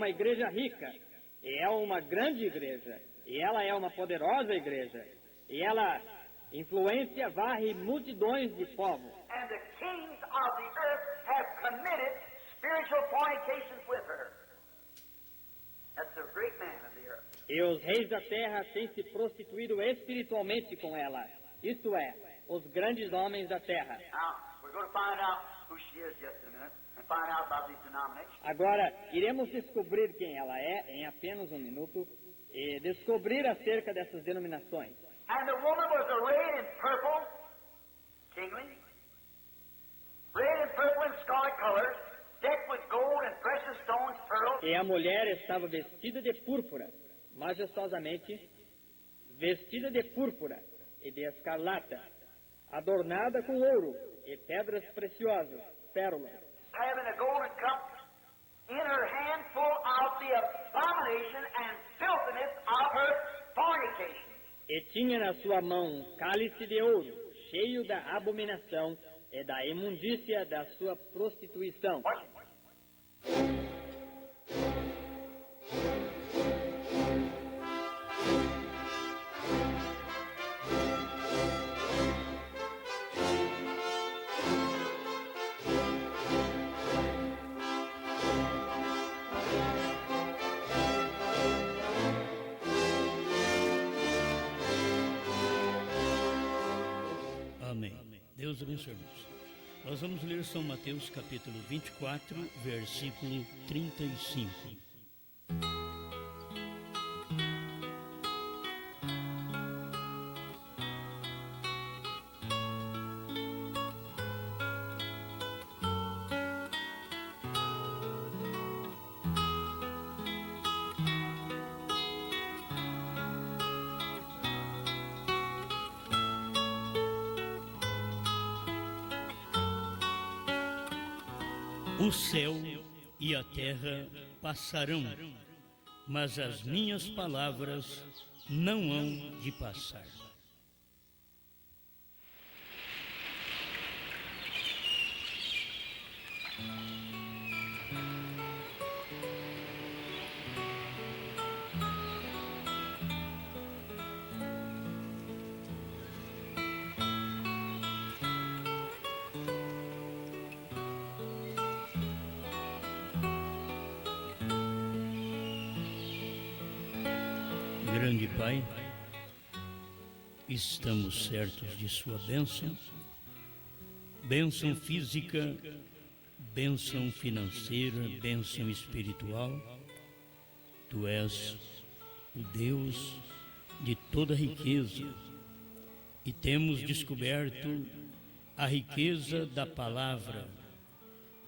uma igreja rica, e é uma grande igreja, e ela é uma poderosa igreja, e ela influencia, varre multidões de povos. And the kings of the earth have committed spiritual fornications with her. That's the great man of the earth. E os reis da terra têm se prostituído espiritualmente com ela, isto é, os grandes homens da terra. Now, we're going to find out who she is just in a minute and find out about these denominations. Agora, iremos descobrir quem ela é em apenas um minuto e descobrir acerca dessas denominações. And the woman was arrayed in purple, kingly, red and purple and scarlet colors, decked with gold and precious stones, pearls. E a mulher estava vestida de púrpura, majestosamente, vestida de púrpura e de escarlata, adornada com ouro e pedras preciosas, pérolas, Having a golden cup in her hand full of the abomination and filthiness of her fornication. e tinha na sua mão um cálice de ouro, cheio da abominação e da imundícia da sua prostituição. Watch it. Amém. Deus abençoe, irmãos. Nós vamos ler São Mateus capítulo 24, versículo 35. O céu e a terra passarão, mas as minhas palavras não hão de passar. Grande Pai, estamos certos de Sua bênção, bênção física, bênção financeira, bênção espiritual. Tu és o Deus de toda riqueza e temos descoberto a riqueza da palavra,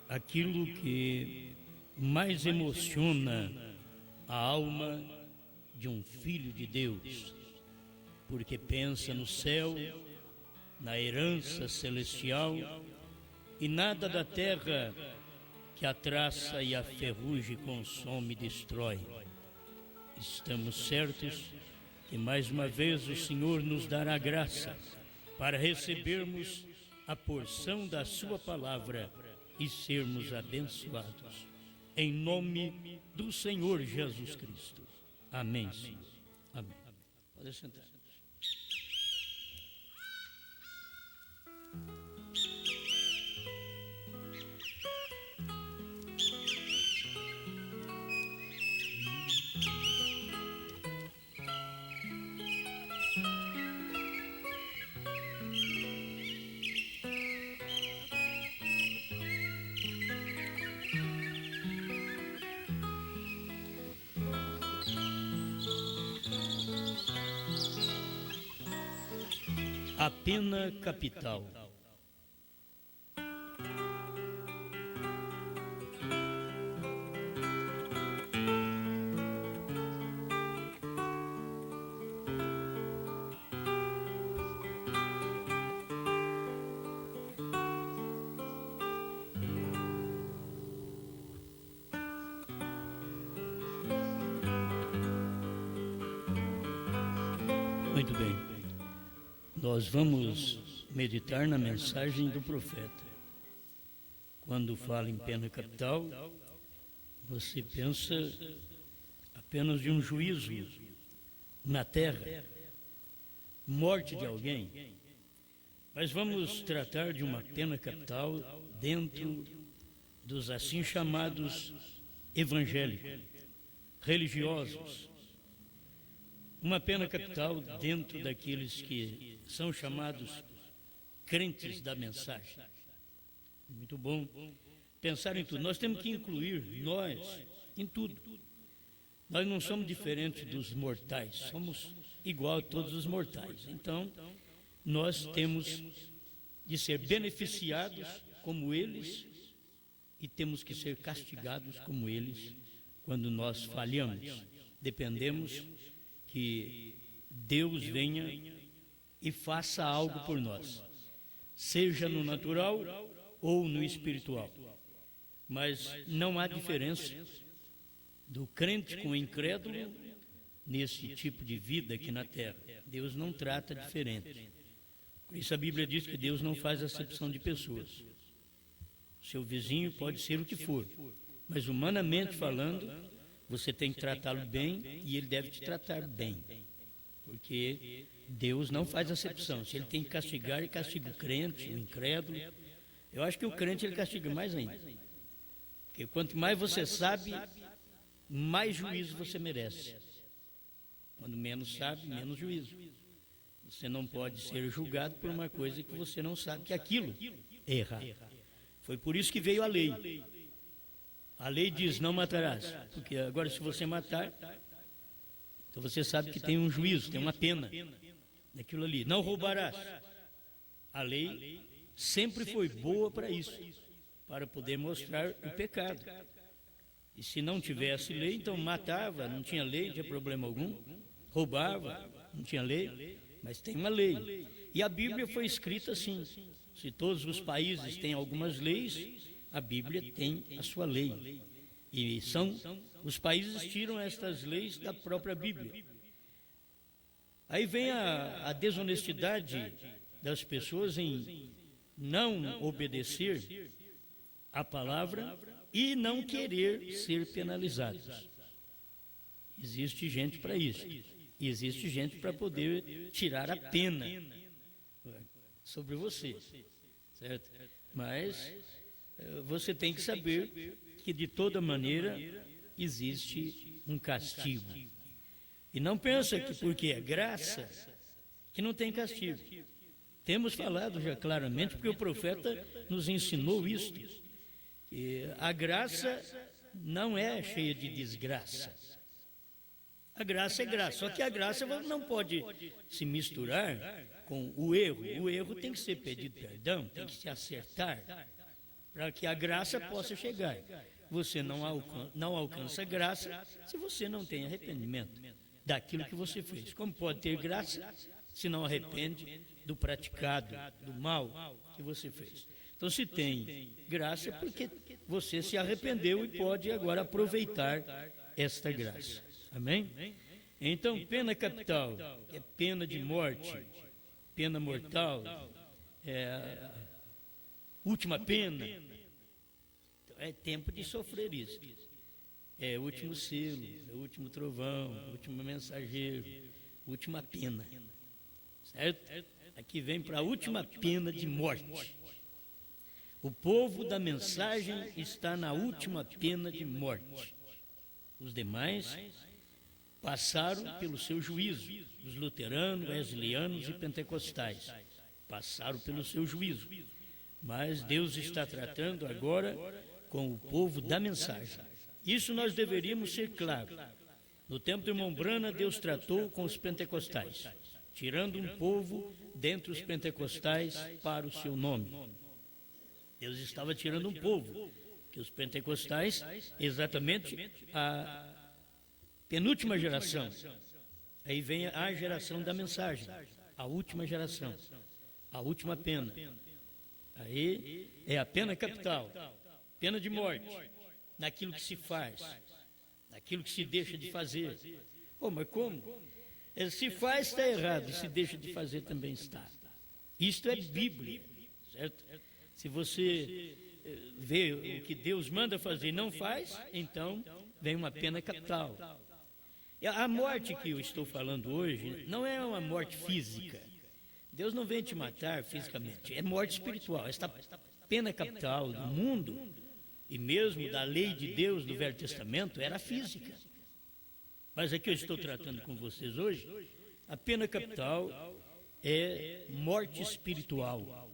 aquilo que mais emociona a alma de um filho de Deus, porque pensa no céu, na herança celestial, e nada da terra que a traça e a ferrugem consome e destrói. Estamos certos que mais uma vez o Senhor nos dará graça para recebermos a porção da Sua palavra e sermos abençoados. Em nome do Senhor Jesus Cristo. Amém, Senhor. Amém. Pode sentar. A pena capital. Muito bem. Nós vamos meditar na mensagem do profeta. Quando fala em pena capital, você pensa apenas de um juízo na terra, morte de alguém, mas vamos tratar de uma pena capital dentro dos assim chamados evangélicos, religiosos. Uma pena capital dentro daqueles que são chamados crentes da mensagem. Muito bom pensar em tudo. Nós temos que incluir nós em tudo. Nós não somos diferentes dos mortais, somos igual a todos os mortais. Então, nós temos de ser beneficiados como eles e temos que ser castigados como eles quando nós falhamos. Dependemos que Deus venha e faça algo por nós, seja no natural ou no espiritual. Mas não há diferença do crente com o incrédulo nesse tipo de vida aqui na terra. Deus não trata diferente. Por isso a Bíblia diz que Deus não faz acepção de pessoas. Seu vizinho pode ser o que for, mas humanamente falando, você tem que tratá-lo bem e ele deve te tratar bem. Porque Deus não faz acepção. Se ele tem que castigar, ele castiga o crente, o incrédulo. Eu acho que o crente ele castiga mais ainda. Porque quanto mais você sabe, mais juízo você merece. Quando menos sabe, menos juízo. Você não pode ser julgado por uma coisa que você não sabe que aquilo é errado. Foi por isso que veio a lei. A lei diz, não matarás. Porque agora se você matar, então você sabe que tem um juízo, tem uma pena daquilo ali. Não roubarás. A lei sempre foi boa para isso, para poder mostrar o pecado. E se não tivesse lei, então matava, não tinha lei, não tinha problema algum. Roubava, não tinha lei, mas tem uma lei. E a Bíblia foi escrita assim. Se todos os países têm algumas leis, a Bíblia tem a sua lei. E os países tiram estas leis da própria Bíblia. Aí vem a desonestidade das pessoas em não obedecer a palavra e não querer ser penalizados. Existe gente para isso. E existe gente para poder tirar a pena sobre você, certo? Mas você tem que saber que de toda maneira existe um castigo. E não pensa que porque é graça que não tem castigo. Temos falado já claramente, porque o profeta nos ensinou isso, que a graça não é cheia de desgraça. A graça é graça, só que a graça não pode se misturar com o erro. O erro tem que ser pedido perdão, tem que se acertar, para que a graça possa chegar. Você não alcança graça se você não tem arrependimento daquilo que você fez. Como pode ter graça se não arrepende do praticado, do mal que você fez? Então, se tem graça, é porque você se arrependeu e pode agora aproveitar esta graça. Amém? Então, pena capital é pena de morte, pena mortal, última pena. Então, é tempo de sofrer isso. É o último selo, é o último trovão, o último mensageiro, última pena. Certo? Aqui vem para a última pena de morte. O povo da mensagem está na última pena de morte. Os demais passaram pelo seu juízo. Os luteranos, wesleyanianos e pentecostais passaram pelo seu juízo. Mas Deus está tratando agora com o povo da mensagem. Isso nós deveríamos ser claros. No tempo do irmão Branham, Deus tratou com os pentecostais, tirando um povo dentre os pentecostais para o seu nome. Deus estava tirando um povo, que os pentecostais, exatamente a penúltima geração. Aí vem a geração da mensagem, a última geração, a última pena. Aí é a pena capital, pena de morte, naquilo que se faz, naquilo que se deixa de fazer. Oh, mas como? Se faz está errado, e se deixa de fazer também está. Isto é Bíblia, certo? Se você vê o que Deus manda fazer e não faz, então vem uma pena capital. A morte que eu estou falando hoje não é uma morte física. Deus não vem te matar fisicamente, é morte espiritual. Esta pena capital do mundo, e mesmo da lei de Deus do Velho Testamento, era física. Mas aqui eu estou tratando com vocês hoje, a pena capital é morte espiritual.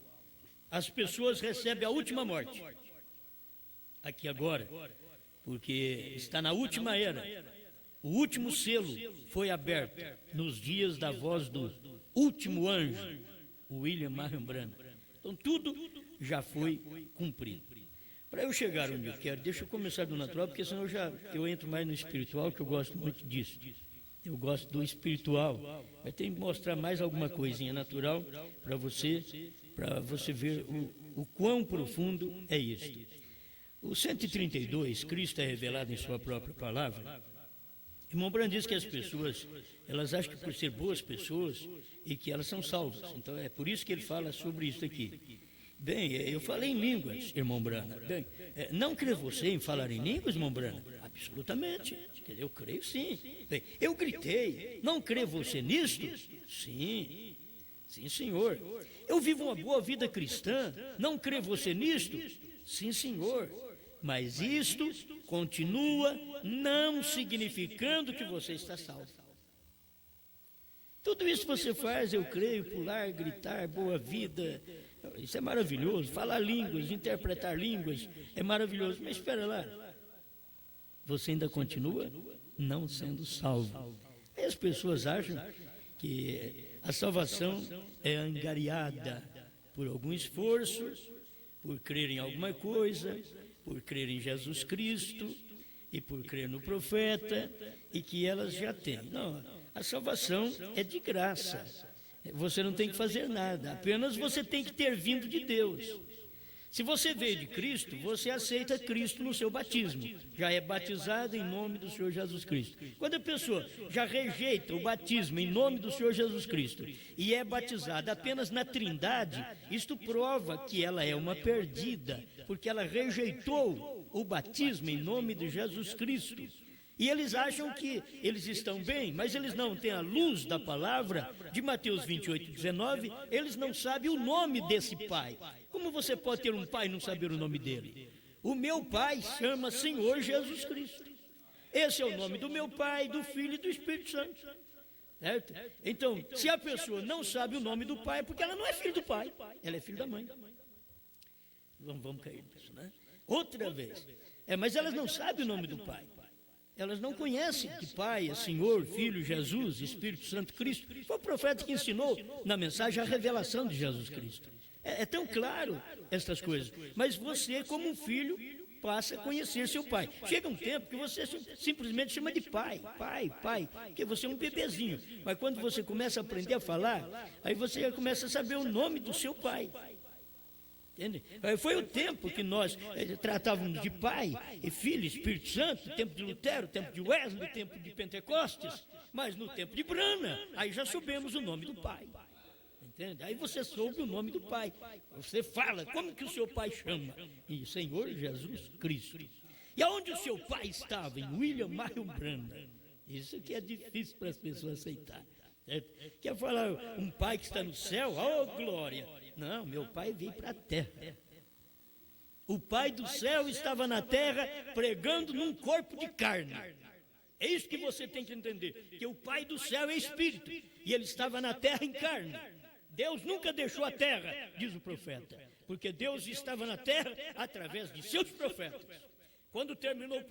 As pessoas recebem a última morte, aqui agora, porque está na última era. O último selo foi aberto nos dias da voz do último anjo, o William Marion Branham. Então tudo já foi cumprido. Para eu chegar onde eu quero, deixa eu começar do natural, porque senão eu entro mais no espiritual, que eu gosto muito disso. Eu gosto do espiritual. Mas tem que mostrar mais alguma coisinha natural para você ver o quão profundo é isto. O 132, Cristo é revelado em sua própria palavra. Irmão Branham diz que as pessoas, elas acham que por ser boas pessoas e que elas são salvas. Então é por isso que ele fala sobre isso aqui. Bem, eu falei em línguas, irmão Branham. Bem, não crê você em falar em línguas, irmão Branham? Absolutamente. Eu creio sim. Bem, eu gritei. Não crê você nisto? Sim. Sim, senhor. Eu vivo uma boa vida cristã. Não crê você nisto? Sim, senhor. Mas isto continua não significando que você está salvo. Tudo isso você faz, eu creio, pular, gritar, boa vida, isso é maravilhoso. Falar línguas, interpretar línguas, é maravilhoso. Mas espera lá, você ainda continua não sendo salvo. Aí as pessoas acham que a salvação é angariada por algum esforço, por crer em alguma coisa, por crer em Jesus Cristo e por crer no profeta, e que elas já têm. Não, a salvação é de graça. Você não tem que fazer nada, apenas você tem que ter vindo de Deus. Se você veio de Cristo, você aceita Cristo no seu batismo. Já é batizado em nome do Senhor Jesus Cristo. Quando a pessoa já rejeita o batismo em nome do Senhor Jesus Cristo e é batizada apenas na Trindade, isto prova que ela é uma perdida, porque ela rejeitou o batismo em nome de Jesus Cristo. E eles acham que eles estão bem, mas eles não têm a luz da palavra de Mateus 28:19, eles não sabem o nome desse pai. Como você pode ter um pai e não saber o nome dele? O meu pai chama Senhor Jesus Cristo. Esse é o nome do meu pai, do Filho e do Espírito Santo. Certo? Então, se a pessoa não sabe o nome do pai, é porque ela não é filho do pai, ela é filho da mãe. Vamos cair nisso, né? Outra vez. Mas elas não sabem o nome do pai. Elas não conhecem que Pai é Senhor, Filho, Jesus, Espírito Santo, Cristo. Foi o profeta que ensinou na mensagem a revelação de Jesus Cristo. É tão claro estas coisas. Mas você, como um filho, passa a conhecer seu pai. Chega um tempo que você simplesmente chama de pai, porque você é um bebezinho. Mas quando você começa a aprender a falar, aí você começa a saber o nome do seu pai. Entende? Foi o tempo que nós tratávamos de Pai e Filho, Espírito Santo, tempo de Lutero, tempo de Wesley, tempo de Pentecostes, mas no tempo de Branham, aí já soubemos o nome do Pai. Entende? Aí você soube o nome do Pai. Você fala, como que o seu pai chama? E Senhor Jesus Cristo. E aonde o seu pai estava? Em William Marion Branham. Isso que é difícil para as pessoas aceitar. Quer falar um pai que está no céu? Oh, glória! Não, meu pai veio para a terra. O pai do céu estava na terra pregando num corpo de carne. É isso que você tem que entender, que o pai do céu é espírito e ele estava na terra em carne. Deus nunca deixou a terra, diz o profeta, porque Deus estava na terra através de seus profetas. Quando terminou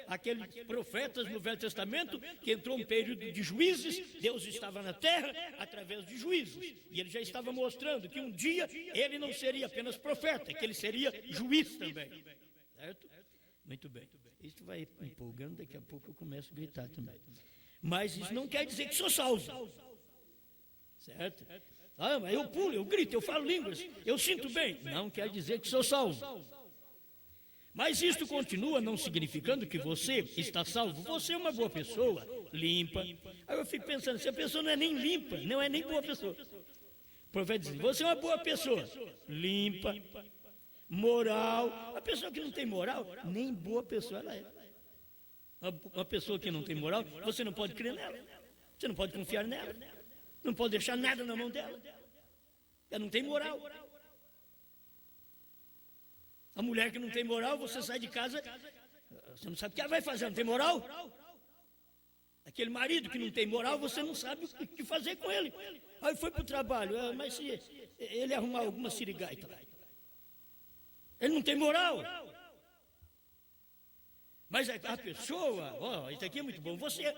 aqueles profetas no Velho Testamento, que entrou um período de juízes, Deus estava na terra através de juízes. E ele já estava mostrando que um dia ele não seria apenas profeta, que ele seria juiz também. Certo? Muito bem. Isso vai empolgando, daqui a pouco eu começo a gritar também. Mas isso não quer dizer que sou salvo. Certo? Mas eu pulo, eu grito, eu falo línguas, eu sinto bem. Não quer dizer que sou salvo. Mas isto continua não significando que você está salvo. Você é uma boa pessoa, limpa. Aí eu fico pensando, se a pessoa não é nem limpa, não é nem boa pessoa. O profeta diz, você é uma boa pessoa, limpa. moral. A pessoa que não tem moral, nem boa pessoa ela é. Uma pessoa que não tem moral, você não pode crer nela, você não pode confiar nela, não pode deixar nada na mão dela. Ela não tem moral. A mulher que não tem moral, você sai de casa, você não sabe o que ela vai fazer, não tem moral? Aquele marido que não tem moral, você não sabe o que fazer com ele. Aí foi para o trabalho, mas se ele arrumar alguma sirigaita lá, ele não tem moral. Mas a pessoa, isso aqui é muito bom, você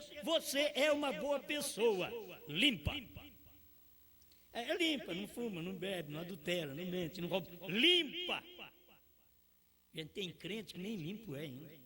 é uma boa pessoa, limpa. É limpa, não fuma, não bebe, não adultera, não mente, não rouba, limpa. A gente tem crente que nem limpo é ainda.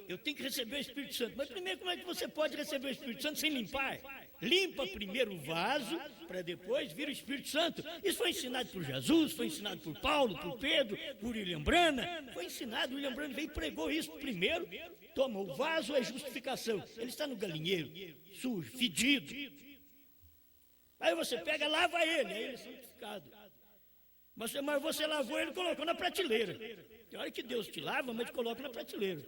Eu tenho que receber o Espírito Santo. Mas primeiro, como é que você pode receber o Espírito Santo sem limpar? Limpa primeiro o vaso, para depois vir o Espírito Santo. Isso foi ensinado por Jesus, foi ensinado por Paulo, por Pedro, por William Branham. Foi ensinado, William Branham veio e pregou isso primeiro. Toma, o vaso é justificação. Ele está no galinheiro, sujo, fedido. Aí você pega, lava ele, aí ele é santificado. Mas você lavou ele e colocou na prateleira. Tem hora que Deus te lava, mas te coloca na prateleira.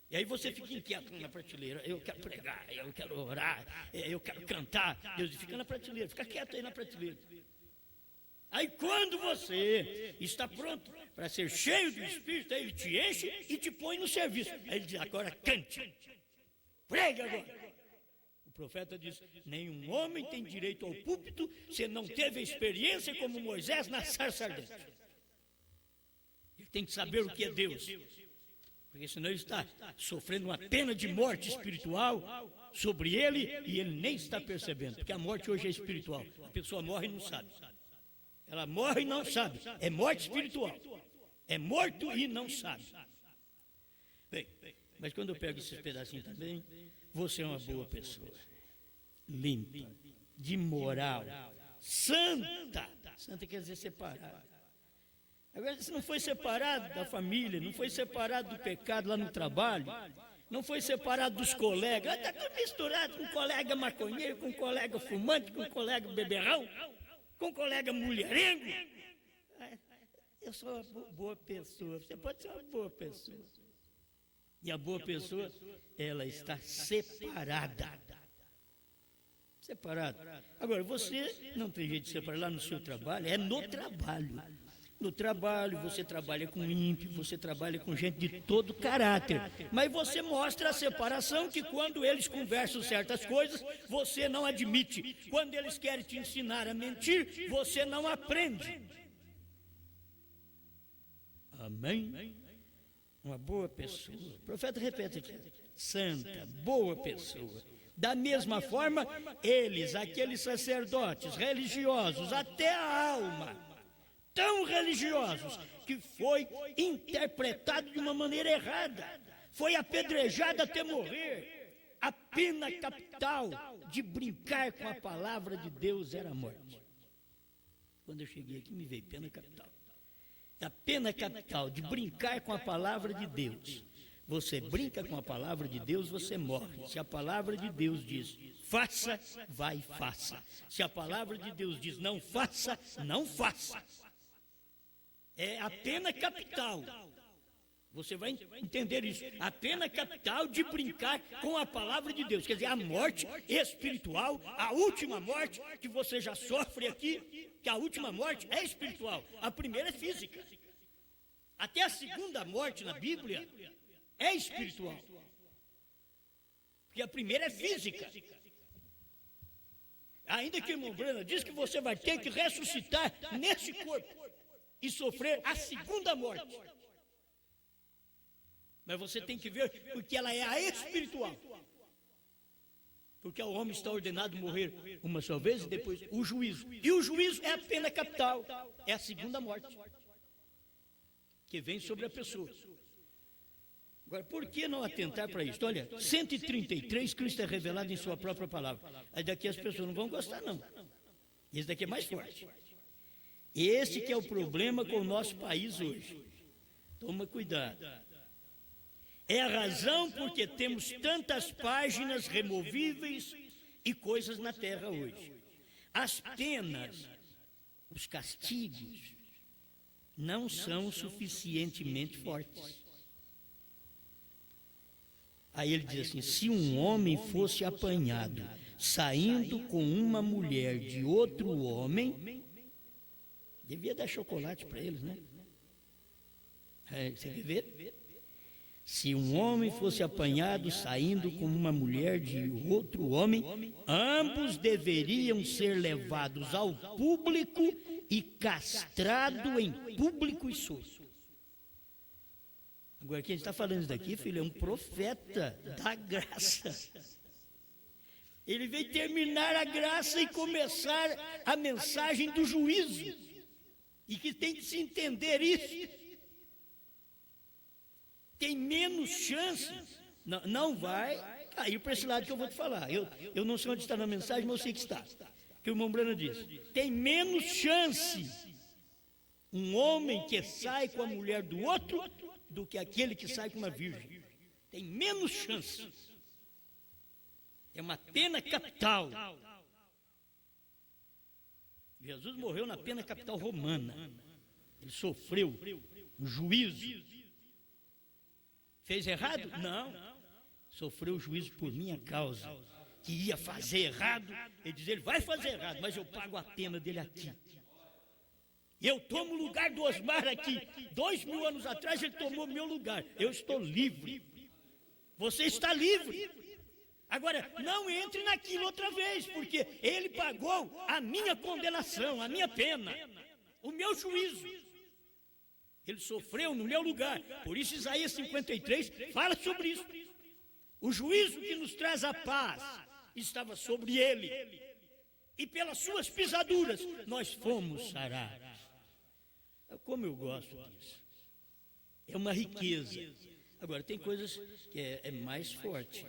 E aí você fica inquieto na prateleira. Eu quero pregar, eu quero orar, eu quero cantar. Deus fica na prateleira, fica quieto aí na prateleira. Aí quando você está pronto para ser cheio do Espírito, aí ele te enche e te põe no serviço. Aí ele diz, agora cante. Pregue agora. O profeta diz, nenhum homem tem direito ao púlpito se não teve a experiência como Moisés na sarça ardente. Ele tem que saber o que é Deus, porque senão ele está sofrendo uma pena de morte espiritual sobre ele e ele nem está percebendo, porque a morte hoje é espiritual. A pessoa morre e não sabe. Ela morre e não sabe. É morte espiritual. É morto e não sabe. Bem, mas quando eu pego esses pedacinhos também, você é uma boa pessoa, limpa, de moral, santa. Santa quer dizer separada. Agora, se não foi separado da família, não foi separado do pecado lá no trabalho, não foi separado dos colegas, está tudo misturado com colega maconheiro, com colega fumante, com colega beberrão, com colega mulherengo. Eu sou uma boa pessoa, você pode ser uma boa pessoa. E a boa pessoa, ela está separada. Separada. Agora, você não tem jeito de separar lá no seu trabalho, é no trabalho. No trabalho, você trabalha com ímpio, você trabalha com gente de todo caráter. Mas você mostra a separação que quando eles conversam certas coisas, você não admite. Quando eles querem te ensinar a mentir, você não aprende. Amém? Uma boa pessoa. O profeta repete aqui, santa, boa pessoa. Da mesma forma, eles, aqueles sacerdotes religiosos, até a alma, tão religiosos, que foi interpretado de uma maneira errada, foi apedrejado até morrer. A pena capital de brincar com a palavra de Deus era a morte. Quando eu cheguei aqui, me veio pena capital. A pena capital de brincar com a palavra de Deus. Você brinca com a palavra de Deus, você morre. Se a palavra de Deus diz faça, vai e faça. Se a palavra de Deus diz não faça, não faça. É a pena capital. Você vai entender isso. A pena capital de brincar com a palavra de Deus. Quer dizer, a morte espiritual, a última morte que você já sofre aqui, que a última morte é espiritual. A primeira é física. Até a segunda morte na Bíblia é espiritual. Porque a primeira é física. Ainda que o irmão Branham diz que você vai ter que ressuscitar nesse corpo e sofrer a segunda morte. Mas você tem que ver, porque ela é a espiritual. Porque o homem está ordenado a morrer uma só vez e depois o juízo. E o juízo é a pena capital, é a segunda morte, que vem sobre a pessoa. Agora, por que não atentar para isso? Olha, 133, Cristo é revelado em sua própria palavra. Aí daqui as pessoas não vão gostar, não. Esse daqui é mais forte. Esse que é o problema com o nosso país hoje. Toma cuidado. É a razão porque temos tantas páginas removíveis e coisas na terra hoje. As penas, os castigos, não são suficientemente fortes. Aí ele diz assim: se um homem fosse apanhado saindo com uma mulher de outro homem, devia dar chocolate para eles, né? Você quer ver? Se um homem fosse apanhado saindo com uma mulher de outro homem, ambos deveriam ser levados ao público e castrado em público e solto. Agora, quem está falando isso daqui, filho, é um profeta da graça. Ele veio terminar a graça e começar a mensagem do juízo. E que tem que se entender isso. Tem menos chance, não vai cair para esse lado que eu vou te falar. Eu não sei onde está na mensagem, mas eu sei que está. Que o irmão Brano diz: tem menos chance um homem que sai com a mulher do outro do que aquele que sai com uma virgem. Tem menos chance. É uma pena capital. Jesus morreu na pena capital romana. Ele sofreu o juízo. Fez errado? Não. Sofreu o juízo por minha causa. Que ia fazer errado. Ele diz: ele vai fazer errado, mas eu pago a pena dele aqui. Eu tomo o lugar do Osmar aqui. 2000 anos atrás ele tomou meu lugar. Eu estou livre. Você está livre. Agora, não entre naquilo outra vez, porque ele pagou a minha condenação, a minha pena, o meu juízo. Ele sofreu no meu lugar. Por isso Isaías 53 fala sobre isso. O juízo que nos traz a paz estava sobre ele. E pelas suas pisaduras nós fomos sarados. Como eu gosto disso. É uma riqueza. Agora, tem coisas que é mais forte.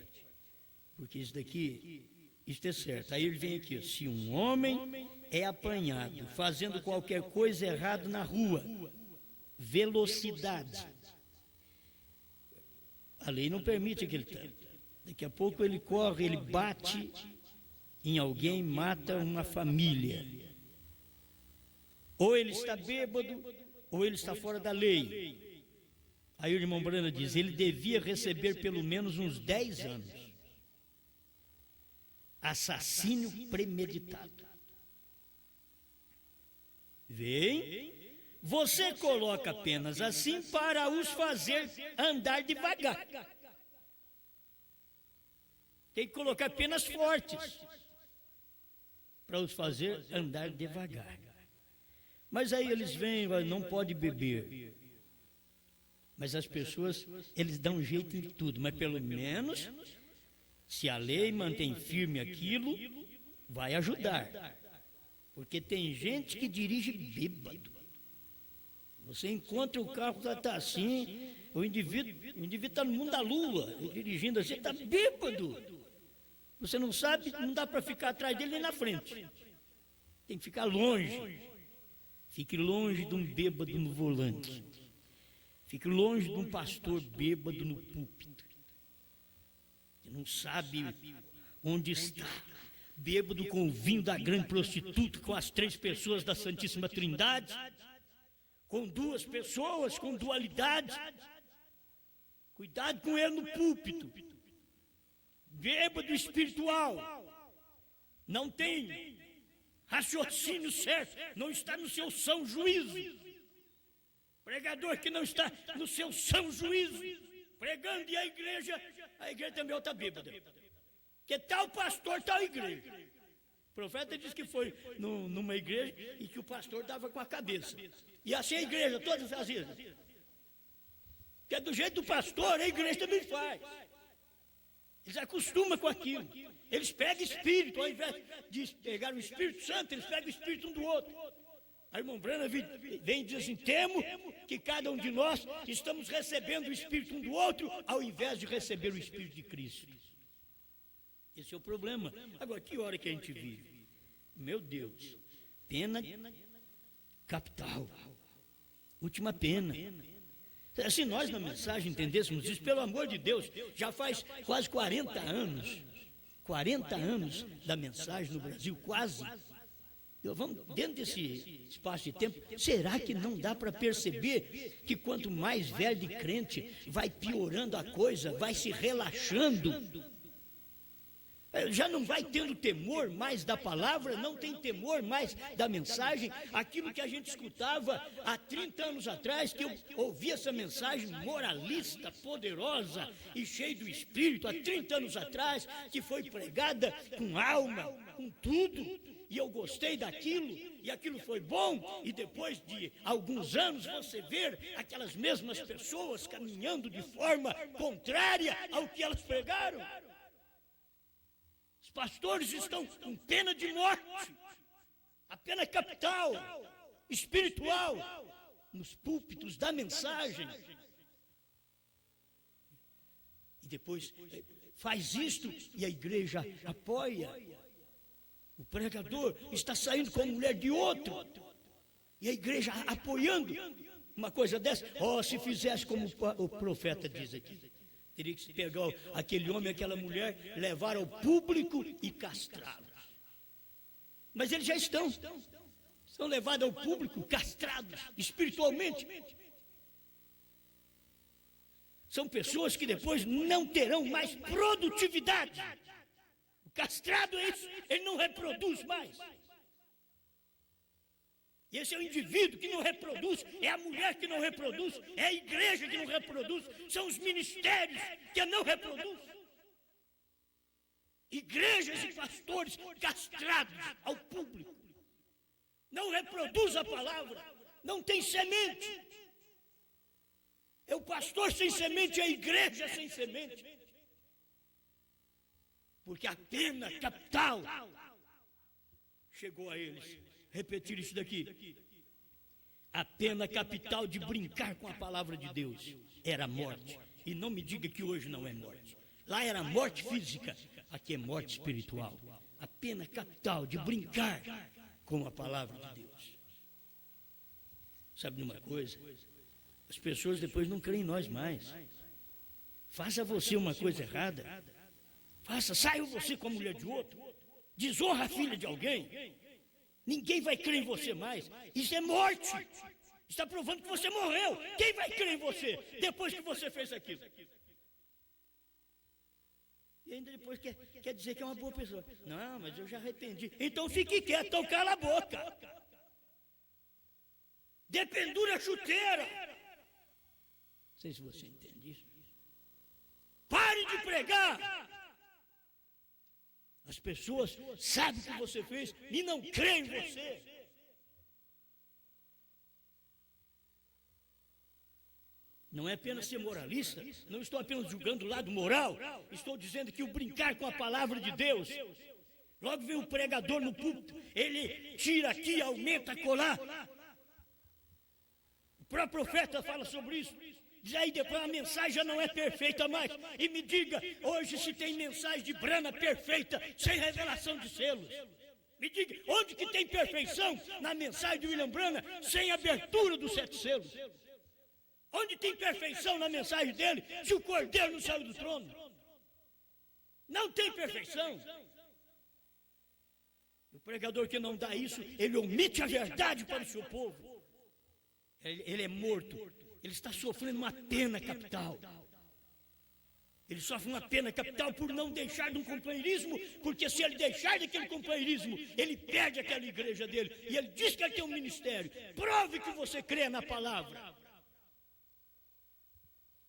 Porque isso daqui, isto é certo. Aí ele vem aqui: se um homem é apanhado fazendo qualquer coisa errada na rua, velocidade. A lei não permite aquele tanto. Daqui a pouco ele corre, ele bate em alguém, mata uma família. Ou ele está bêbado, ou ele está fora da lei. Aí o irmão Brana diz: ele devia receber pelo menos uns 10 anos. Assassínio premeditado. Vem. Você coloca apenas assim para os fazer andar devagar. Tem que colocar penas fortes para os fazer andar devagar. Mas aí eles vêm, não pode beber. Mas as pessoas, eles dão um jeito em tudo. Mas pelo menos, se a lei mantém firme aquilo, vai ajudar. Porque tem gente que dirige bêbado. Você encontra o carro que está assim, o indivíduo está no mundo da lua, dirigindo assim, está bêbado. Você não sabe, não dá para ficar atrás dele nem na frente. Tem que ficar longe. Fique longe de um bêbado no volante. Fique longe de um pastor bêbado no púlpito. Que não sabe onde está. Bêbado com o vinho da grande prostituta, com as 3 pessoas da Santíssima Trindade. Com 2 pessoas, com dualidade. Cuidado com ele no púlpito. Bêbado espiritual. Não tem raciocínio certo. Não está no seu são juízo. Pregador que não está no seu são juízo. Pregando e a igreja também está bêbada. Que tal pastor, tal igreja. O profeta disse que foi numa igreja e que o pastor dava com a cabeça. E assim a igreja toda fazia. Que é do jeito do pastor, a igreja também faz. Eles acostumam com aquilo. Eles pegam espírito, ao invés de pegar o Espírito Santo, eles pegam o espírito um do outro. A irmã Brana vem e diz assim: temo que cada um de nós estamos recebendo o espírito um do outro, ao invés de receber o Espírito de Cristo. Esse é o problema. Agora, que hora que a gente vive? Meu Deus, pena capital, última pena. Se nós na mensagem entendêssemos isso, pelo amor de Deus, já faz quase 40 anos da mensagem no Brasil, quase. Vamos, dentro desse espaço de tempo, será que não dá para perceber que quanto mais velho de crente, vai piorando a coisa, vai se relaxando? Já não vai tendo temor mais da palavra, não tem temor mais da mensagem. Aquilo que a gente escutava há 30 anos atrás, que eu ouvi essa mensagem moralista, poderosa e cheia do Espírito, há 30 anos atrás, que foi pregada com alma, com tudo, e eu gostei daquilo, e aquilo foi bom, e depois de alguns anos você ver aquelas mesmas pessoas caminhando de forma contrária ao que elas pregaram. Os pastores estão com pena de morte, a pena capital, espiritual, nos púlpitos da mensagem. E depois faz isto e a igreja apoia. O pregador está saindo com a mulher de outro e a igreja apoiando uma coisa dessa. Se fizesse como o profeta diz aqui. Teria que pegar aquele homem e aquela mulher, levar ao público e castrá-los. Mas eles já são levados ao público, castrados espiritualmente. São pessoas que depois não terão mais produtividade. O castrado é isso, ele não reproduz mais. E esse é o indivíduo que não reproduz, é a mulher que não reproduz, é a igreja que não reproduz, são os ministérios que não reproduzem. Igrejas e pastores castrados ao público. Não reproduz a palavra, não tem semente. É o pastor sem semente, é a igreja sem semente. Porque a pena capital chegou a eles. Repetir isso daqui. A pena capital de brincar com a palavra de Deus era morte. E não me diga que hoje não é morte. Lá era morte física, aqui é morte espiritual. A pena capital de brincar com a palavra de Deus. Sabe de uma coisa? As pessoas depois não creem em nós mais. Faça você uma coisa errada. Saia você com a mulher de outro. Desonra a filha de alguém. Ninguém vai crer em você mais. Isso é morte. Está provando que você morreu. Quem vai crer em você depois que você fez aquilo? E ainda depois quer dizer que é uma boa pessoa. Não, mas eu já arrependi. Então fique quieto, então cala a boca. Dependura a chuteira. Não sei se você entende isso. Pare de pregar. As pessoas sabem o que você fez e não creem em você. Não é apenas ser moralista, não estou apenas julgando o lado moral, estou dizendo que o brincar com a palavra de Deus, logo vem o pregador no púlpito, ele tira aqui, aumenta, colar. O próprio profeta fala sobre isso. Diz aí depois a mensagem já não é perfeita mais. E me diga, hoje se tem mensagem de Brana perfeita, sem revelação de selos. Me diga, onde que tem perfeição na mensagem de William Brana, sem abertura dos 7 selos? Onde tem perfeição na mensagem dele, se o Cordeiro não saiu do trono? Não tem perfeição. O pregador que não dá isso, ele omite a verdade para o seu povo. Ele é morto. Ele está sofrendo uma pena capital. Ele sofre uma pena capital por não deixar de um companheirismo, porque se ele deixar daquele companheirismo, ele perde aquela igreja dele. E ele diz que ele tem um ministério. Prove que você crê na palavra.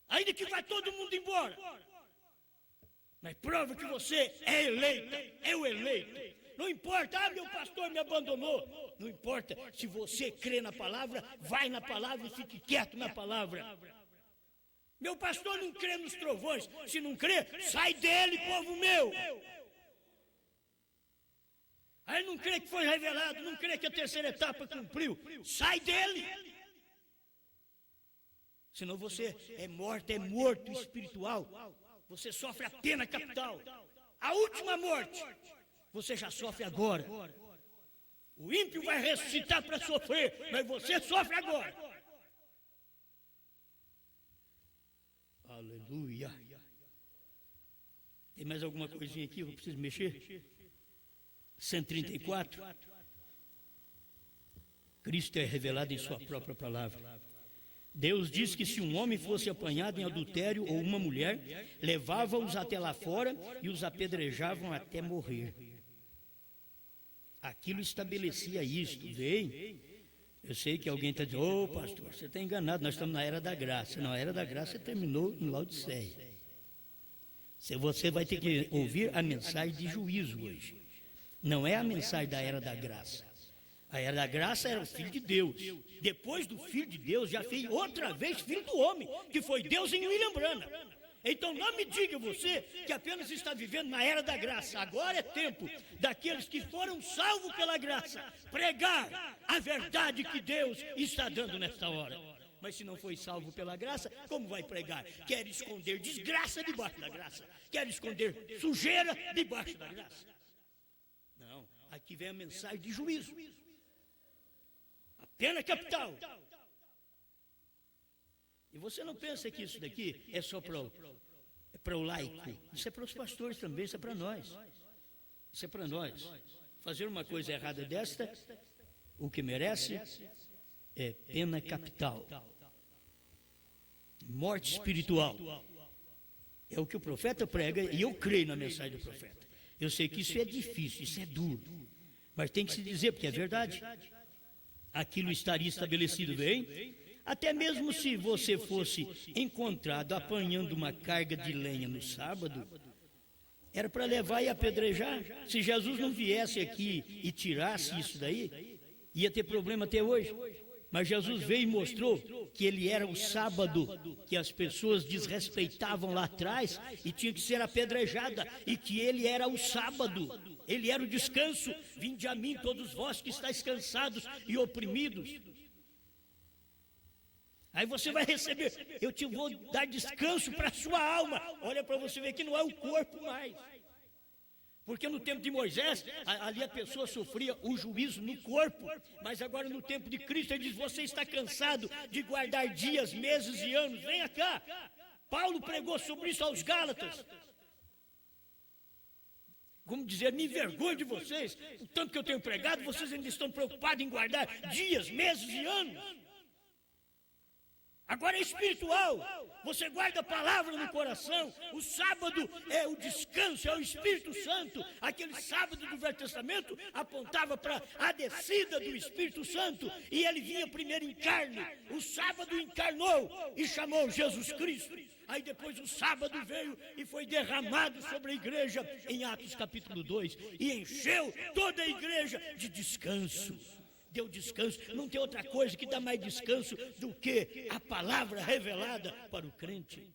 Ainda que vá todo mundo embora. Mas prove que você é eleito, é o eleito. Não importa, meu pastor me abandonou. Não importa, se você crê na palavra, vai na palavra e fique quieto na palavra. Meu pastor não crê nos trovões. Se não crê, sai dele, povo meu. Aí não crê que foi revelado, não crê que a terceira etapa cumpriu. Sai dele. Senão você é morto espiritual. Você sofre a pena capital. A última morte. Você já sofre agora. O ímpio vai ressuscitar para sofrer, mas você sofre agora. Aleluia. Tem mais alguma coisinha aqui? Eu preciso mexer? 134. Cristo é revelado em sua própria palavra. Deus diz que se um homem fosse apanhado em adultério ou uma mulher, levava-os até lá fora e os apedrejavam até morrer. Aquilo estabelecia isto, veio. Eu sei que alguém está dizendo, ô pastor, você está enganado, nós estamos na era da graça. Não, a era da graça terminou em Laodiceia. Você vai ter que ouvir a mensagem de juízo hoje. Não é a mensagem da era da graça. A era da graça era o Filho de Deus. Depois do Filho de Deus, já fez outra vez Filho do Homem, que foi Deus em William Branham. Então não me diga você que apenas está vivendo na era da graça. Agora é tempo daqueles que foram salvos pela graça pregar a verdade que Deus está dando nesta hora. Mas se não foi salvo pela graça, como vai pregar? Quer esconder desgraça debaixo da graça. Quer esconder sujeira debaixo da graça. Não, aqui vem a mensagem de juízo. A pena capital. E você não pensa que isso daqui é só para o laico. Isso é para os pastores também, isso é para nós. Isso é para nós. Fazer uma coisa errada desta, o que merece é pena capital. Morte espiritual. É o que o profeta prega e eu creio na mensagem do profeta. Eu sei que isso é difícil, isso é duro. Mas tem que se dizer, porque é verdade. Aquilo estaria estabelecido bem. Até mesmo se você fosse encontrado apanhando uma carga de lenha no sábado, era para levar e apedrejar. Se Jesus não viesse aqui e tirasse isso daí, ia ter problema até hoje. Mas Jesus veio e mostrou que ele era o sábado, que as pessoas desrespeitavam lá atrás e tinha que ser apedrejada, e que ele era o sábado, ele era o descanso. Vinde a mim todos vós que estáis cansados e oprimidos. Aí você vai receber, eu te vou dar descanso para a sua alma. Olha para você ver que não é o corpo mais. Porque no tempo de Moisés, ali a pessoa sofria o juízo no corpo. Mas agora no tempo de Cristo, ele diz, você está cansado de guardar dias, meses e anos. Venha cá. Paulo pregou sobre isso aos Gálatas. Como dizer, me envergonho de vocês. O tanto que eu tenho pregado, vocês ainda estão preocupados em guardar dias, meses e anos. Agora é espiritual, você guarda a palavra no coração. O sábado é o descanso, é o Espírito Santo. Aquele sábado do Velho Testamento apontava para a descida do Espírito Santo, e ele vinha primeiro em carne. O sábado encarnou e chamou Jesus Cristo. Aí depois o sábado veio e foi derramado sobre a igreja em Atos capítulo 2, e encheu toda a igreja de descanso. Deu descanso. Não tem outra coisa que dá mais descanso do que a palavra revelada para o crente.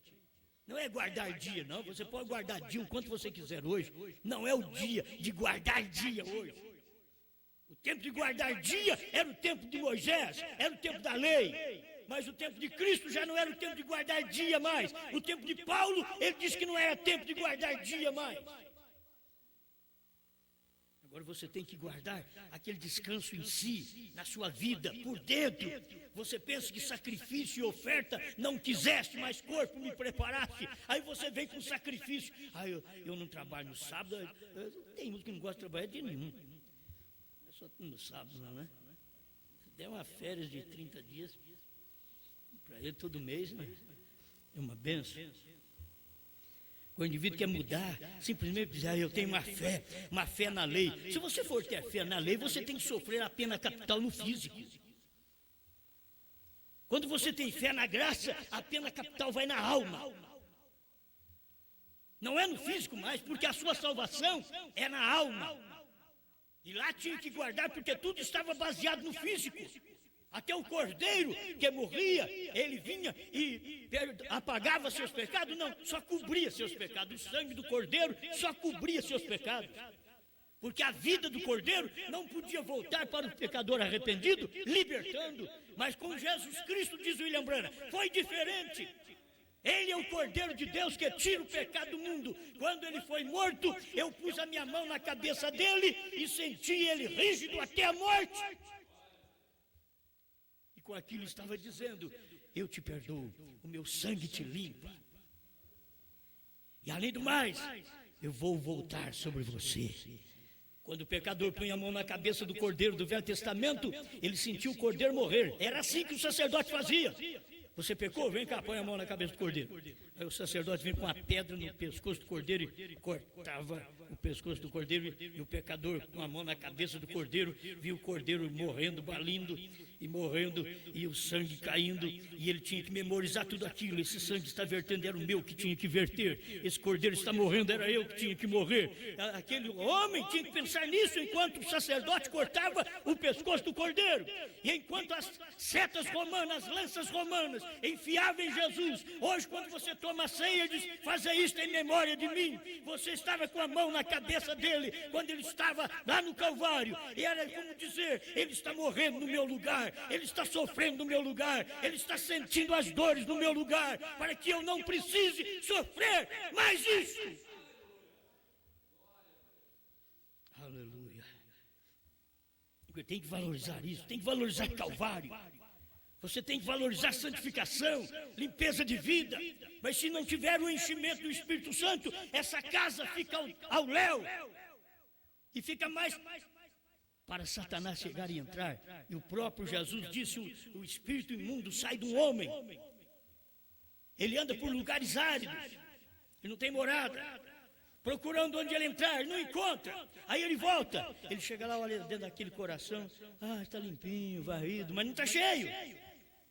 Não é guardar dia, não. Você pode guardar dia o quanto você quiser hoje. Não é o dia de guardar dia hoje. O tempo de guardar dia era o tempo de Moisés, era o tempo da lei. Mas o tempo de Cristo já não era o tempo de guardar dia mais. O tempo de Paulo, ele disse que não era tempo de guardar dia mais. Agora você tem que guardar aquele descanso em si, na sua vida, por dentro. Você pensa que sacrifício e oferta não quiseste, mas corpo me preparaste. Aí você vem com sacrifício. Eu não trabalho no sábado. Tem uns que não gostam de trabalhar de nenhum. É só no sábado, não, né? Se der uma férias de 30 dias, para ele todo mês, né? É uma benção. O indivíduo quer mudar, simplesmente dizer, eu tenho uma fé na lei. Se você for ter fé na lei, você tem que sofrer a pena capital no físico. Quando você tem fé na graça, a pena capital vai na alma. Não é no físico mais, porque a sua salvação é na alma. E lá tinha que guardar, porque tudo estava baseado no físico. Até o cordeiro que morria, ele vinha e apagava seus pecados? Não, só cobria seus pecados. O sangue do cordeiro só cobria seus pecados. Porque a vida do cordeiro não podia voltar para o pecador arrependido, libertando. Mas com Jesus Cristo, diz William Branham, foi diferente. Ele é o Cordeiro de Deus que tira o pecado do mundo. Quando ele foi morto, eu pus a minha mão na cabeça dele e senti ele rígido até a morte. Com aquilo estava dizendo, eu te perdoo, o meu sangue te limpa. E além do mais, eu vou voltar sobre você Quando o pecador punha a mão na cabeça do cordeiro do Velho Testamento, ele sentiu o cordeiro morrer. Era assim que o sacerdote fazia. Você pecou? Vem cá, põe a mão na cabeça do cordeiro. Aí o sacerdote vem com a pedra no pescoço do cordeiro e cortava o pescoço do cordeiro. E o pecador, com a mão na cabeça do cordeiro, viu o cordeiro morrendo, balindo e morrendo, e o sangue caindo. E ele tinha que memorizar tudo aquilo. Esse sangue está vertendo, era o meu que tinha que verter. Esse cordeiro está morrendo, era eu que tinha que morrer. Aquele homem tinha que pensar nisso enquanto o sacerdote cortava o pescoço do cordeiro. E enquanto as setas romanas, as lanças romanas, enfiava em Jesus. Hoje, quando você toma a ceia e diz, faça isto em memória de mim, você estava com a mão na cabeça dele, quando ele estava lá no Calvário, e era como dizer, ele está morrendo no meu lugar, ele está sofrendo no meu lugar, ele está sentindo as dores no meu lugar, para que eu não precise sofrer mais isso. Aleluia. Tem que valorizar isso, tem que valorizar Calvário. Você tem que valorizar santificação, limpeza de vida. Mas se não tiver o enchimento do Espírito Santo, essa casa fica ao léu. E fica mais para Satanás chegar e entrar. E o próprio Jesus disse, o espírito imundo sai do homem. Ele anda por lugares áridos. Ele não tem morada. Procurando onde ele entrar, ele não encontra. Aí ele volta. Ele chega lá, olha dentro daquele coração. Ah, está limpinho, varrido, mas não está cheio.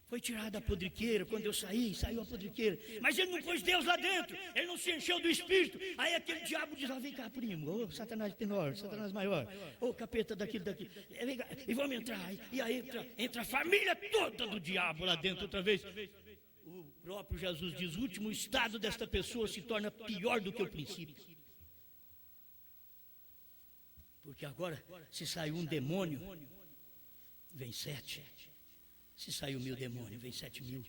Foi tirada a podriqueira, quando eu saí, saiu a podriqueira. Mas ele não pôs Deus lá dentro, ele não se encheu do Espírito. Aí aquele diabo diz, vem cá, primo, ô Satanás menor, Satanás maior, ô capeta daquilo. E vamos entrar. E aí entra a família toda do diabo lá dentro outra vez. O próprio Jesus diz, o último estado desta pessoa se torna pior do que o princípio. Porque agora, se saiu um demônio, vem 7. Se saiu 1000 demônios, vem 7.000.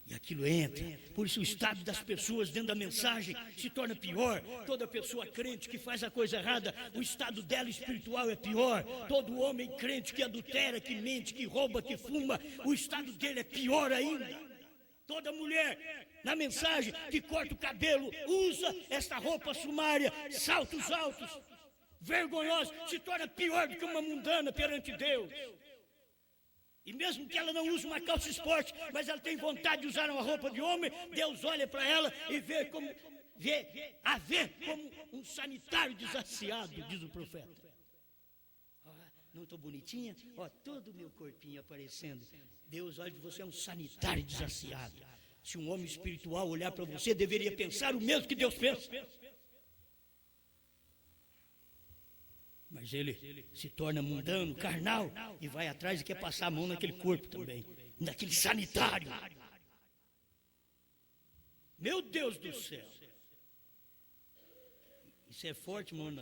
E aquilo entra. Por isso o estado das pessoas dentro da mensagem se torna pior. Toda pessoa crente que faz a coisa errada, o estado dela espiritual é pior. Todo homem crente que adultera, que mente, que rouba, que fuma, o estado dele é pior ainda. Toda mulher na mensagem que corta o cabelo, usa esta roupa sumária, saltos altos, vergonhosos, se torna pior do que uma mundana perante Deus. E mesmo que ela não use uma calça esporte, mas ela tem vontade de usar uma roupa de homem, Deus olha para ela e vê como um sanitário desaciado, diz o profeta. Não estou bonitinha? Todo o meu corpinho aparecendo. Deus olha de você, é um sanitário desaciado. Se um homem espiritual olhar para você, deveria pensar o mesmo que Deus pensa. Mas ele se torna mundano, carnal, e vai atrás e quer passar a mão naquele corpo também, naquele sanitário. Meu Deus do céu. Isso é forte, irmão.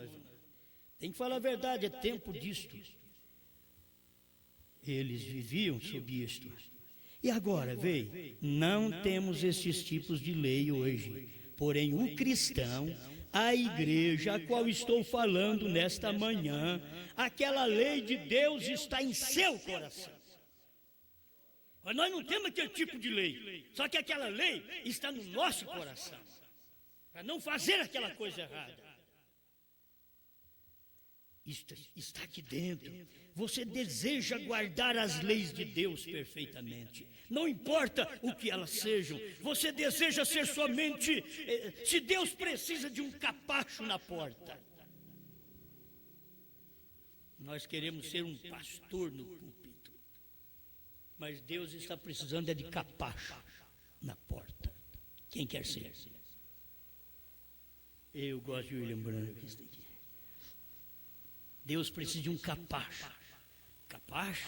Tem que falar a verdade, é tempo disto. Eles viviam sob isto. E agora, veio, não temos estes tipos de lei hoje. Porém, o cristão, a igreja a qual estou falando nesta manhã, aquela lei de Deus está em seu coração. Mas nós não temos aquele tipo de lei, só que aquela lei está no nosso coração, para não fazer aquela coisa errada. Isto está aqui dentro. Você deseja guardar as leis de Deus perfeitamente. Não importa o que elas sejam. Você deseja ser somente... Se Deus precisa de um capacho na porta. Nós queremos ser um pastor no púlpito. Mas Deus está precisando de capacho na porta. Quem quer ser? Eu gosto de William Branham. Deus precisa de um capacho. Capacho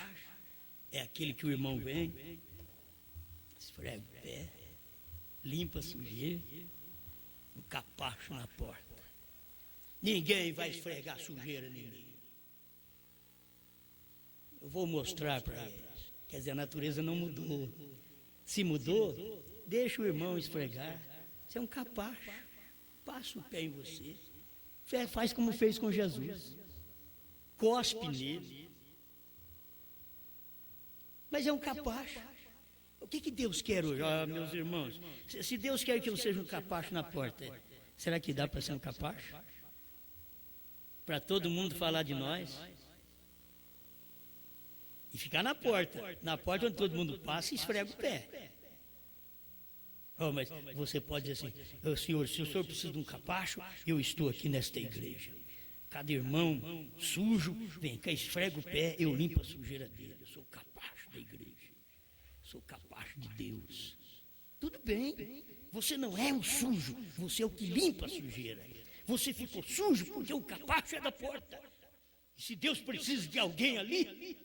é aquele que o irmão vem, esfrega o pé, limpa a sujeira, um capacho na porta. Ninguém vai esfregar sujeira em mim. Eu vou mostrar para eles. Quer dizer, a natureza não mudou. Se mudou, deixa o irmão esfregar. Você é um capacho. Passa o pé em você. Faz como fez com Jesus. Cospe nele. Mas é um capacho. O que Deus quer hoje? Meus irmãos, se Deus quer que eu seja um capacho na porta, será que dá para ser um capacho? para todo mundo falar de nós. E ficar na porta onde todo mundo passa e esfrega o pé. Oh, mas você pode dizer assim, oh, senhor, se o senhor precisa de um capacho, eu estou aqui nesta igreja. Cada irmão sujo, vem cá, esfrega o pé, eu limpo a sujeira dele. Eu sou o capacho da igreja. Sou o capacho de Deus. Tudo bem, você não é um sujo, você é o que limpa a sujeira. Você ficou sujo porque o capacho é da porta. E se Deus precisa de alguém ali,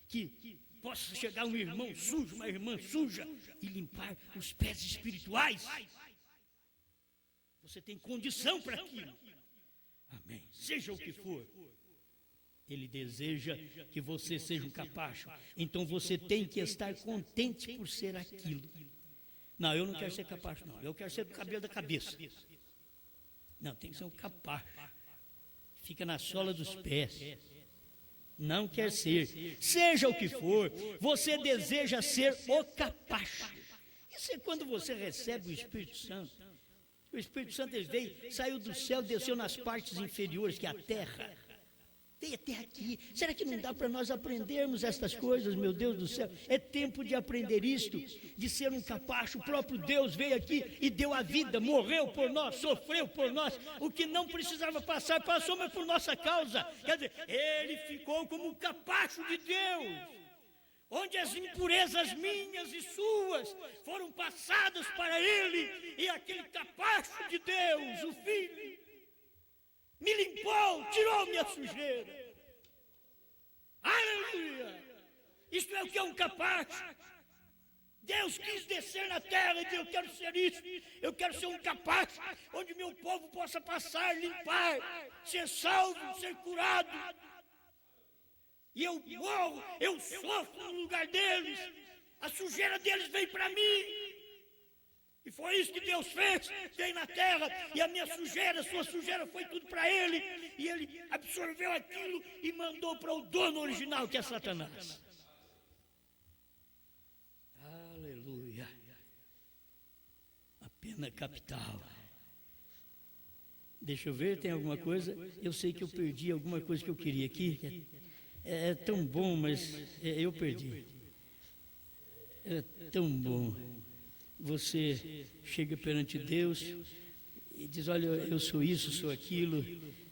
que possa chegar um irmão sujo, uma irmã suja, e limpar os pés espirituais, você tem condição para aquilo. Amém. Seja o que for, Ele deseja que você seja um capacho. Então você tem que estar contente por ser aquilo. Não, eu não quero ser capacho, não. Eu quero ser do cabelo da cabeça. Não, tem que ser um capacho. Fica na sola dos pés. Não quer ser. Seja o que for, você deseja ser o capacho. Isso é quando você recebe o Espírito Santo. O Espírito Santo ele veio, saiu do céu, desceu nas partes inferiores, que é a terra. Veio até aqui. Será que não dá para nós aprendermos estas coisas, meu Deus do céu? É tempo de aprender isto, de ser um capacho. O próprio Deus veio aqui e deu a vida, morreu por nós, sofreu por nós. O que não precisava passar, passou, mas por nossa causa. Quer dizer, ele ficou como um capacho de Deus, onde as impurezas minhas e suas foram passadas para ele, e aquele capacho de Deus, o Filho, me limpou, tirou minha sujeira. Aleluia! Isto é o que é um capacho. Deus quis descer na terra e dizer, eu quero ser isso, eu quero ser um capacho, onde meu povo possa passar, limpar, ser salvo, ser curado. E eu morro, eu sofro no lugar deles, a sujeira deles vem para mim. E foi isso que Deus fez, veio na terra, e a minha sujeira, a sua sujeira foi tudo para ele, e ele absorveu aquilo e mandou para o dono original, que é Satanás. Aleluia. A pena capital. Deixa eu ver, tem alguma coisa? Eu sei que eu perdi alguma coisa que eu queria aqui. É tão bom, mas eu perdi. É tão bom. Você chega perante Deus e diz, olha, eu sou isso, sou aquilo.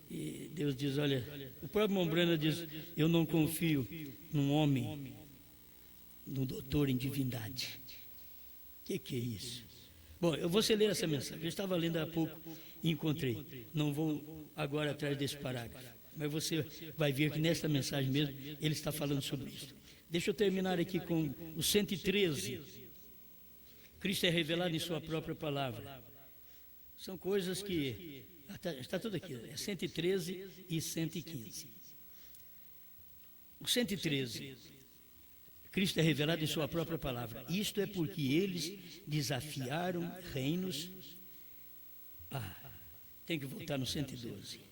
E Deus diz, olha, o próprio Mombrana diz, eu não confio num homem, num doutor em divindade. O que é isso? Bom, eu vou ler essa mensagem. Eu estava lendo há pouco e encontrei. Não vou agora atrás desse parágrafo, mas você vai ver que nesta mensagem mesmo ele está falando sobre isso. Deixa eu terminar aqui com o 113. Cristo é revelado em sua própria palavra. São coisas que... Está tudo aqui, é 113 e 115. O 113, Cristo é revelado em sua própria palavra. Isto é porque eles desafiaram reinos... tem que voltar no 112.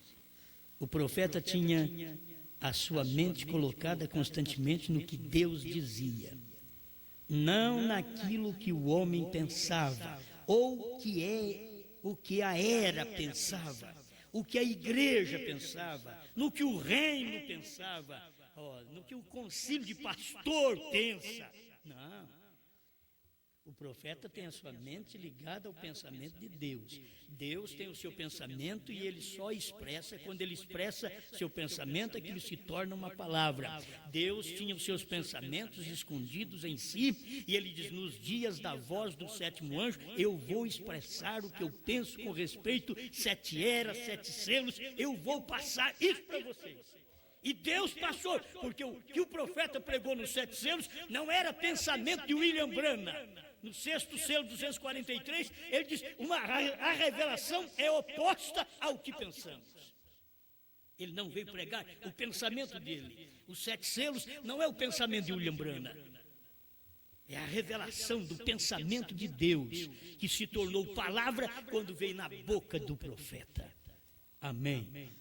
O profeta tinha a sua mente colocada constantemente no que Deus dizia, não naquilo que o homem pensava, ou o que a era pensava, o que a igreja pensava, no que o reino pensava, no que o concílio de pastor pensa. Não. O profeta tem a sua mente ligada ao pensamento de Deus. Deus tem o seu pensamento e ele só expressa, quando ele expressa seu pensamento, aquilo se torna uma palavra. Deus tinha os seus pensamentos escondidos em si, e ele diz, nos dias da voz do sétimo anjo, eu vou expressar o que eu penso com respeito, 7 eras, 7 selos, eu vou passar isso para vocês. E Deus passou, porque o que o profeta pregou nos 7 selos não era pensamento de William Branham. No 6º selo 243, ele diz, a revelação é oposta ao que pensamos. Ele não veio pregar o pensamento dele. Os 7 selos não é o pensamento de William Branham. É a revelação do pensamento de Deus, que se tornou palavra quando veio na boca do profeta. Amém.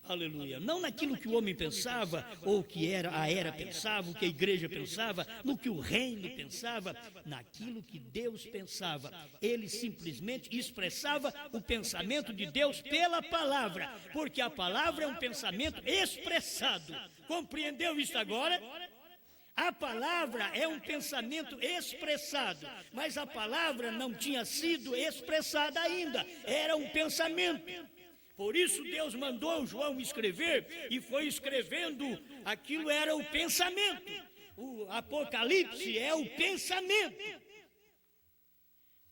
Aleluia. Não naquilo que o homem pensava, ou que a era pensava, o que a igreja pensava, no que o reino pensava, naquilo que Deus pensava. Ele simplesmente expressava o pensamento de Deus pela palavra, porque a palavra é um pensamento expressado. Compreendeu isso agora? A palavra é um pensamento expressado, mas a palavra não tinha sido expressada ainda, era um pensamento. Por isso Deus mandou João escrever, e foi escrevendo, aquilo era o pensamento. O Apocalipse é o pensamento.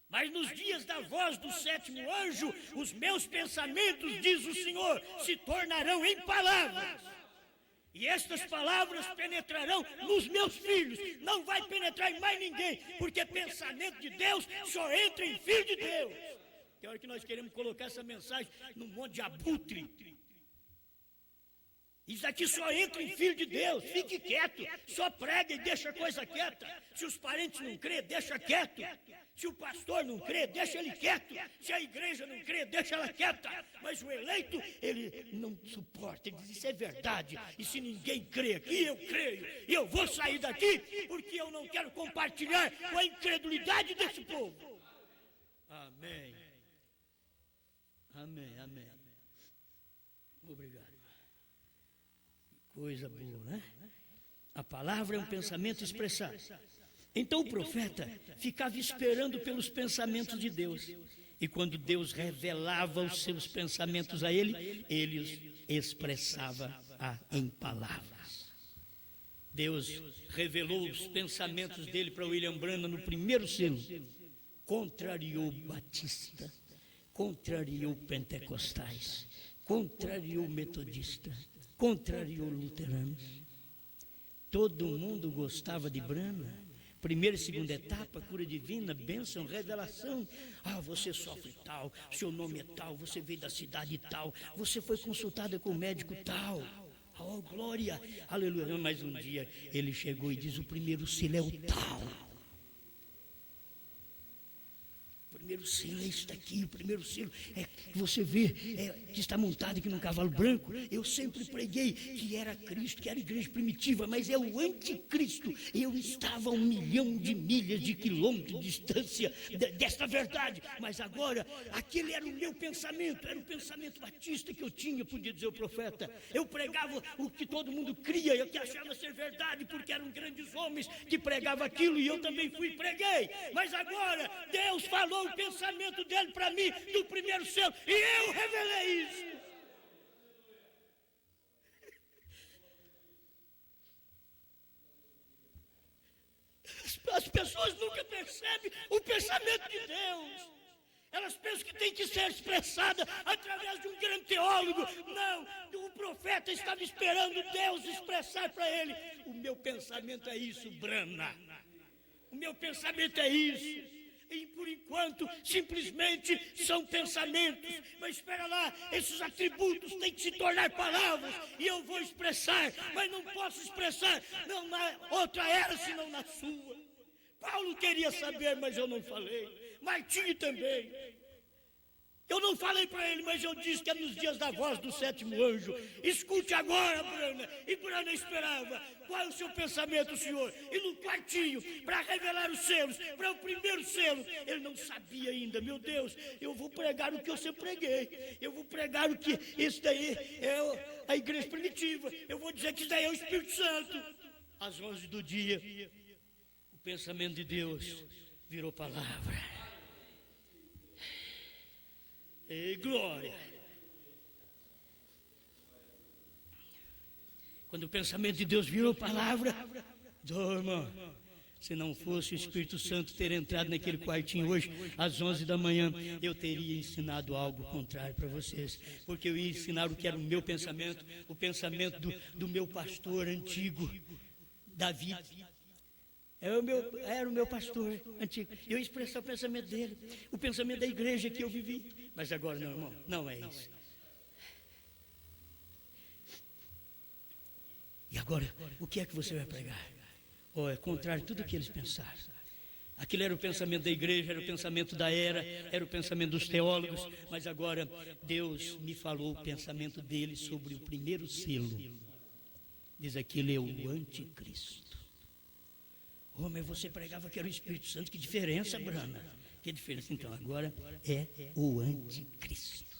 Mas nos dias da voz do sétimo anjo, os meus pensamentos, diz o Senhor, se tornarão em palavras. E estas palavras penetrarão nos meus filhos, não vai penetrar em mais ninguém, porque pensamento de Deus só entra em filho de Deus. Tem hora que nós queremos colocar essa mensagem num monte de abutre. Isso aqui só entra em filho de Deus. Fique quieto, só prega e deixa a coisa quieta. Se os parentes não crê, deixa quieto. Se o pastor não crê, deixa ele quieto. Se a igreja não crê, deixa ela quieta. Mas o eleito, ele não suporta. Ele diz, isso é verdade. E se ninguém crê aqui, eu creio. E eu vou sair daqui, porque eu não quero compartilhar com a incredulidade desse povo. Amém. Amém, amém. Obrigado. Coisa boa, né? A palavra é um pensamento expressado. Então o profeta ficava esperando pelos pensamentos de Deus. E quando Deus revelava os seus pensamentos a ele, ele os expressava em palavras. Deus revelou os pensamentos dele para William Branham no primeiro selo. Contrariou Batista, contrariou pentecostais, contrariou metodista, contrariou luteranos. Todo mundo gostava de Branham. Primeira e segunda etapa, cura divina, bênção, revelação. Você sofre tal, seu nome é tal, você veio da cidade tal, você foi consultada com o médico tal. Oh, glória, aleluia. Mas um dia ele chegou e diz, o primeiro selo é o tal. O primeiro selo é isso daqui, o primeiro selo é que você vê, que está montado aqui num cavalo branco. Eu sempre preguei que era Cristo, que era a igreja primitiva, mas é o anticristo. Eu estava a 1 milhão de milhas de quilômetros de distância desta verdade, mas agora, aquele era o meu pensamento, era o pensamento batista que eu tinha, podia dizer o profeta. Eu pregava o que todo mundo cria, eu que achava ser verdade, porque eram grandes homens que pregavam aquilo, e eu também fui e preguei. Mas agora, Deus falou o pensamento dele para mim do primeiro selo, e eu revelei isso. As pessoas nunca percebem o pensamento de Deus. Elas pensam que tem que ser expressada através de um grande teólogo. Não, o profeta estava esperando Deus expressar para ele. O meu pensamento é isso, Brana. O meu pensamento é isso. E por enquanto, simplesmente são pensamentos. Mas espera lá, esses atributos têm que se tornar palavras. E eu vou expressar, mas não posso expressar não na outra era, senão na sua. Paulo queria saber, mas eu não falei. Martinho também. Eu não falei para ele, mas eu disse que é nos dias da voz do sétimo anjo. Escute agora, Brana. E Brana esperava. Qual é o seu pensamento, Senhor? E no quartinho, para revelar os selos, para o primeiro selo, ele não sabia ainda. Meu Deus, eu vou pregar o que eu sempre preguei. Eu vou pregar o que isso daí é a igreja primitiva. Eu vou dizer que isso daí é o Espírito Santo. Às 11 do dia, o pensamento de Deus virou palavra. E glória. Quando o pensamento de Deus virou palavra, irmão, se não fosse o Espírito Santo ter entrado naquele quartinho hoje, às 11 da manhã, eu teria ensinado algo contrário para vocês, porque eu ia ensinar o que era o meu pensamento, o pensamento do meu pastor antigo, Davi. Era o meu pastor antigo. Eu expressava o pensamento dele, o pensamento da igreja que eu vivi. Mas agora não, irmão, não é isso. E agora, o que é que você vai pregar? É contrário a tudo o que eles pensaram. Aquilo era o pensamento da igreja, era o pensamento da era o pensamento dos teólogos, mas agora Deus me falou o pensamento dele sobre o primeiro selo. Diz aquilo é o anticristo. Oh, mas você pregava que era o Espírito Santo, que diferença, Brana? Que diferença? Então, agora é o anticristo.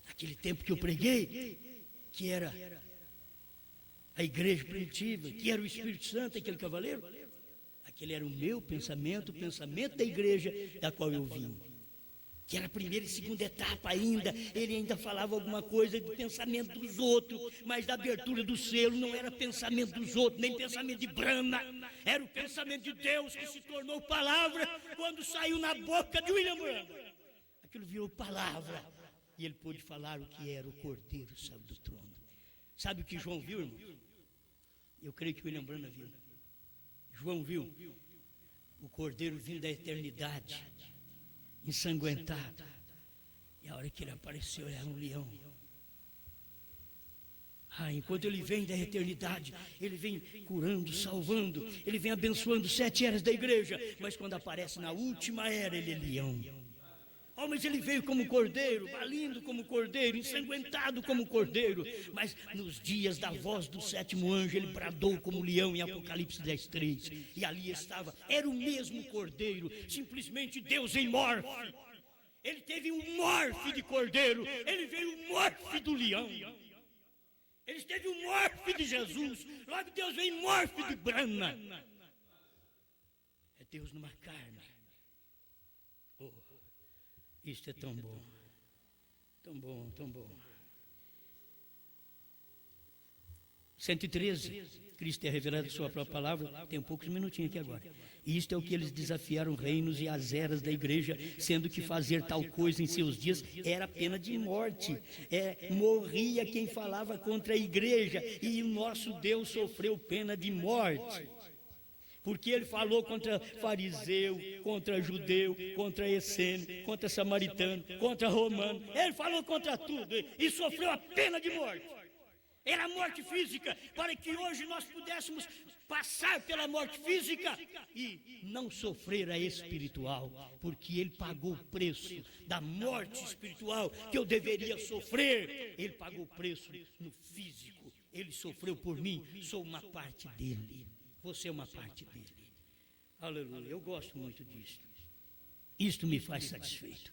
Aquele tempo que eu preguei, que era a igreja primitiva, que era o Espírito Santo, aquele cavaleiro, aquele era o meu pensamento, o pensamento da igreja da qual eu vim. Que era a primeira e segunda etapa ainda, ele ainda falava alguma coisa do pensamento dos outros, mas da abertura do selo não era pensamento dos outros, nem pensamento de Brana, era o pensamento de Deus que se tornou palavra quando saiu na boca de William Branham. Aquilo virou palavra, e ele pôde falar o que era o Cordeiro saiu do trono. Sabe o que João viu, irmão? Eu creio que William Branham viu. João viu o Cordeiro vindo da eternidade, ensanguentado, e a hora que ele apareceu era um leão. Enquanto ele vem da eternidade, ele vem curando, salvando, ele vem abençoando 7 eras da igreja, mas quando aparece na última era, ele é leão. Mas ele veio como cordeiro, balindo como cordeiro, ensanguentado como cordeiro, mas nos dias da voz do 7º anjo, ele bradou como leão em Apocalipse 10:3, e ali estava, era o mesmo cordeiro, simplesmente Deus em morfe. Ele teve um morfe de cordeiro, ele veio um morfe do leão, ele teve um morfe de Jesus, logo Deus veio em morfe de Brana. É Deus numa carne. Isto é tão bom, tão bom, tão bom. 113, Cristo é revelado em sua própria palavra, tem poucos minutinhos aqui agora. E isto é o que eles desafiaram reinos e as eras da igreja, sendo que fazer tal coisa em seus dias era pena de morte. Morria quem falava contra a igreja, e o nosso Deus sofreu pena de morte. Porque ele falou contra fariseu, contra judeu, contra essênio, contra samaritano, contra romano. Ele falou contra tudo e sofreu a pena de morte. Era a morte física, para que hoje nós pudéssemos passar pela morte física e não sofrer a espiritual, porque ele pagou o preço da morte espiritual que eu deveria sofrer. Ele pagou o preço no físico, ele sofreu por mim, sou uma parte dele. Você é uma parte dele. Aleluia, eu gosto muito disso. Isto me faz satisfeito.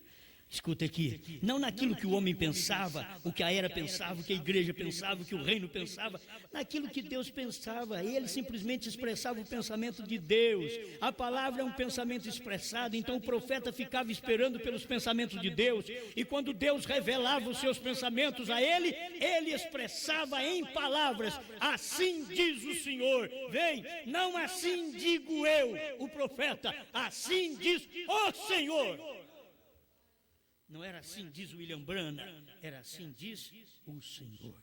Escuta aqui, não naquilo que o homem pensava, o que a era pensava, o que a igreja pensava, o que o reino pensava, naquilo que Deus pensava. Ele simplesmente expressava o pensamento de Deus. A palavra é um pensamento expressado, então o profeta ficava esperando pelos pensamentos de Deus, e quando Deus revelava os seus pensamentos a ele, ele expressava em palavras: assim diz o Senhor. Vem, não assim digo eu, o profeta, assim diz o Senhor. Não era assim diz William Branham, era assim diz o Senhor.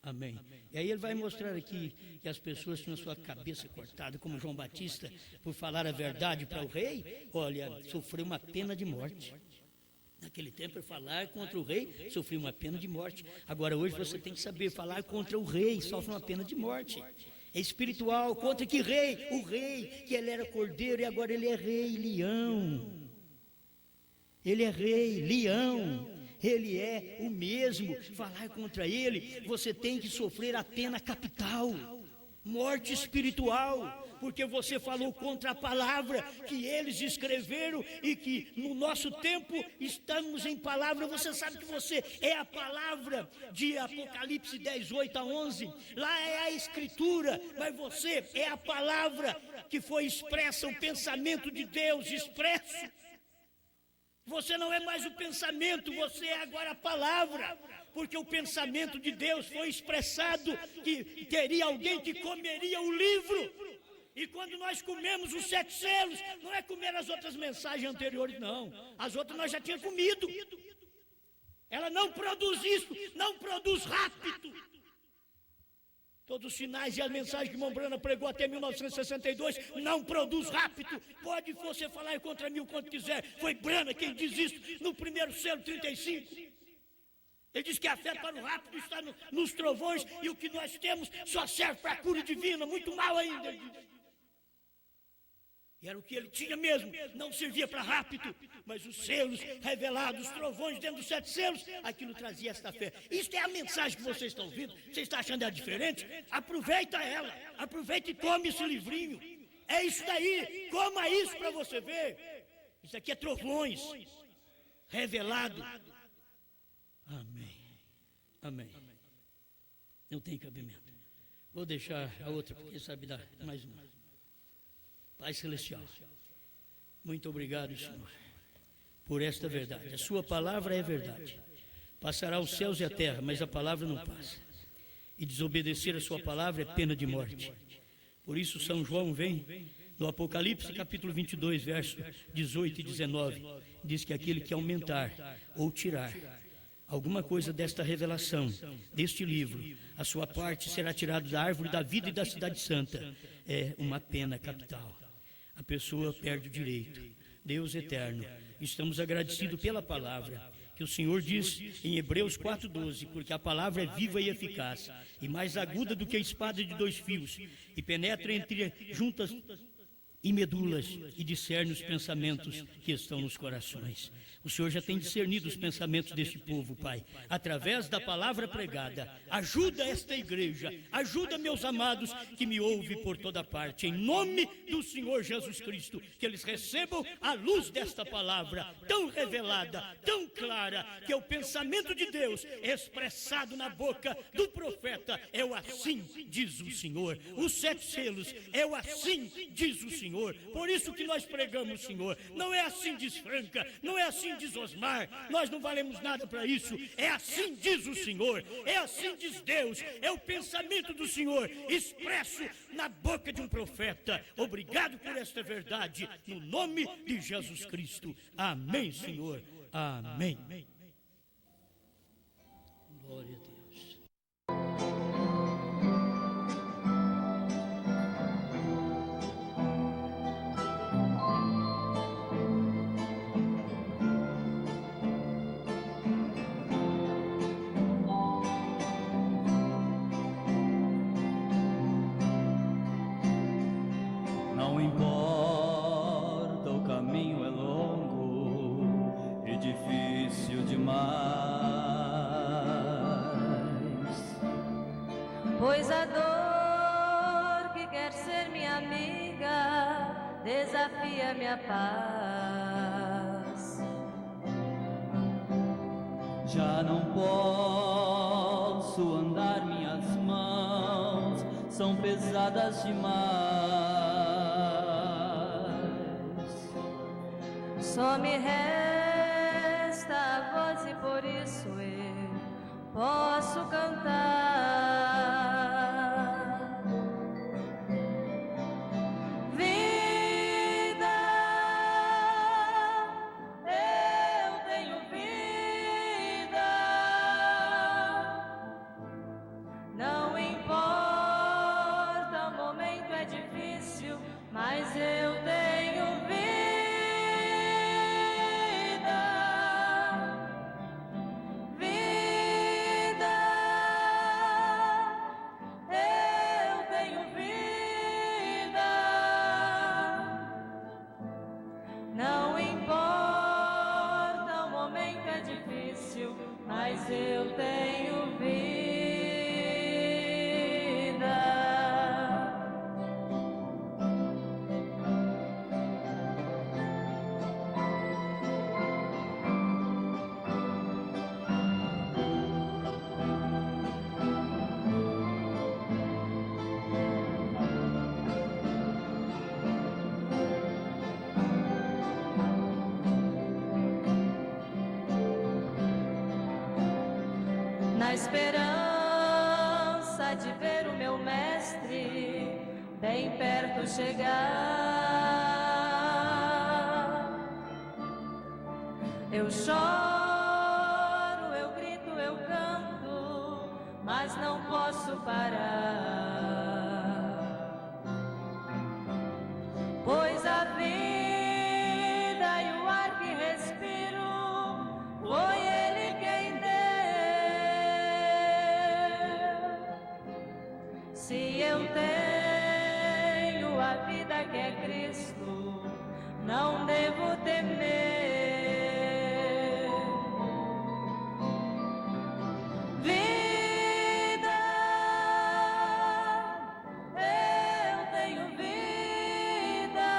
Amém. E aí ele vai mostrar aqui que as pessoas tinham a sua cabeça cortada, como João Batista, por falar a verdade para o rei. Olha, sofreu uma pena de morte. Naquele tempo, falar contra o rei, sofreu uma pena de morte. Agora, hoje você tem que saber, falar contra o rei, sofre uma pena de morte. É espiritual. Contra que rei? O rei, que ele era cordeiro e agora ele é rei, leão. Ele é rei, leão, ele é o mesmo. Falar contra ele, você tem que sofrer a pena capital, morte espiritual, porque você falou contra a palavra que eles escreveram, e que no nosso tempo estamos em palavra. Você sabe que você é a palavra de Apocalipse 10:8-11, lá é a escritura, mas você é a palavra que foi expressa, o pensamento de Deus expresso. Você não é mais o pensamento, você é agora a palavra, porque o pensamento de Deus foi expressado, que teria alguém que comeria o livro. E quando nós comemos os 7 selos, não é comer as outras mensagens anteriores, não. As outras nós já tínhamos comido. Ela não produz isso, não produz rápido. Todos os sinais e as mensagens que Mombrana pregou até 1962 não produz rápido. Pode você falar contra mim o quanto quiser. Foi Brana quem diz isso no primeiro selo 35. Ele diz que a fé para o rápido está nos trovões, e o que nós temos só serve para a cura divina. Muito mal ainda. E era o que ele tinha mesmo, não servia para rápido, mas os selos revelados, os trovões dentro dos 7 selos, aquilo trazia esta fé. Isto é a mensagem que vocês estão ouvindo. Você está achando ela diferente? Aproveita ela, aproveita e tome esse livrinho. É isso daí, coma isso para você ver. Isso aqui é trovões, revelado. Amém, amém. Não tem cabimento. Vou deixar a outra, porque sabe dar mais uma. Pai Celestial, muito obrigado, Senhor, por esta verdade. A sua palavra é verdade. Passará os céus e a terra, mas a palavra não passa. E desobedecer a sua palavra é pena de morte. Por isso São João vem no Apocalipse capítulo 22, verso 18 e 19, diz que aquele que aumentar ou tirar alguma coisa desta revelação, deste livro, a sua parte será tirada da árvore da vida e da cidade santa. É uma pena capital. A pessoa perde o direito. Deus eterno, estamos agradecidos pela palavra que o Senhor diz em Hebreus 4:12, porque a palavra é viva e eficaz, e mais aguda do que a espada de 2 fios, e penetra entre juntas e medulas, e discerne os pensamentos que estão nos corações. O Senhor já tem discernido os pensamentos deste povo, Pai, através da palavra pregada. Ajuda esta igreja, ajuda meus amados que me ouvem por toda parte, em nome do Senhor Jesus Cristo, que eles recebam a luz desta palavra, tão revelada, tão clara, que é o pensamento de Deus expressado na boca do profeta. É o assim, diz o Senhor. Os 7 selos, é o assim, diz o Senhor. Por isso que nós pregamos, Senhor. Não é assim, diz Franca, não é assim, diz Osmar, nós não valemos nada para isso. É assim, diz o Senhor, é assim, diz Deus. É o pensamento do Senhor expresso na boca de um profeta. Obrigado por esta verdade, no nome de Jesus Cristo. Amém, Senhor. Amém. Glória a Deus. Não importa, o caminho é longo e difícil demais, pois a dor que quer ser minha amiga desafia minha paz. já não posso andar, minhas mãos são pesadas demais. Só me resta a voz e por isso eu posso cantar. Vida, eu tenho vida. Não importa, o momento é difícil, mas eu tenho vida. Mas eu tenho vida. Na esperança de ver o meu mestre bem perto chegar, eu choro, eu grito, eu canto, mas não posso parar, pois a vida e o ar que respiro foi Ele quem deu. Se eu tenho a vida que é Cristo, não devo temer. Vida, eu tenho vida,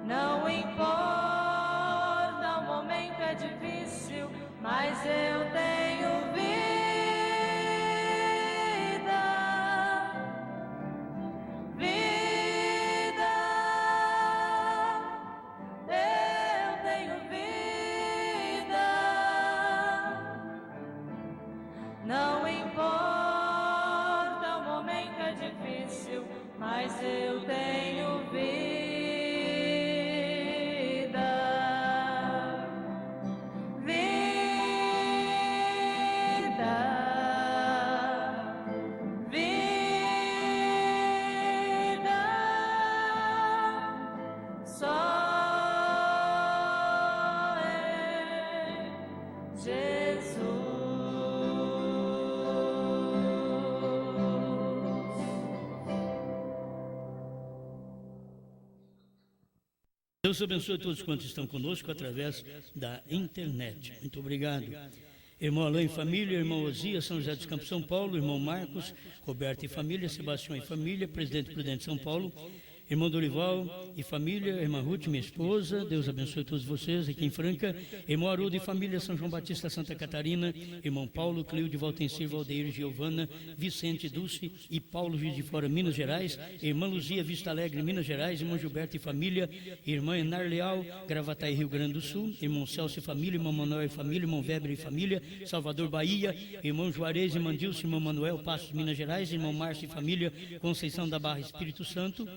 não importa o momento é difícil, mas eu tenho vida. Vida, eu tenho vida. Não importa o momento é difícil, mas eu tenho vida. Deus abençoe todos quantos estão conosco através da internet. Muito obrigado. Irmão Alain e família, irmão Osias, São José dos Campos, São Paulo, irmão Marcos, Roberto e família, Sebastião e família, presidente Prudente São Paulo, irmão Dorival e família, irmã Ruth, minha esposa, Deus abençoe todos vocês aqui em Franca, irmão Haroldo e família, São João Batista, Santa Catarina, irmão Paulo, Cleide, Valtencir, Valdeir, Giovana, Vicente, Dulce e Paulo, Juiz de Fora, Minas Gerais, irmã Luzia, Vista Alegre, Minas Gerais, irmão Gilberto e família, irmã Enar Leal, Gravataí, Rio Grande do Sul, irmão Celso e família, irmão Manuel e família, irmão Weber e família, Salvador, Bahia, irmão Juarez e Mandilson, irmão Manuel, Passos, Minas Gerais, irmão Márcio e família, Conceição da Barra, Espírito Santo,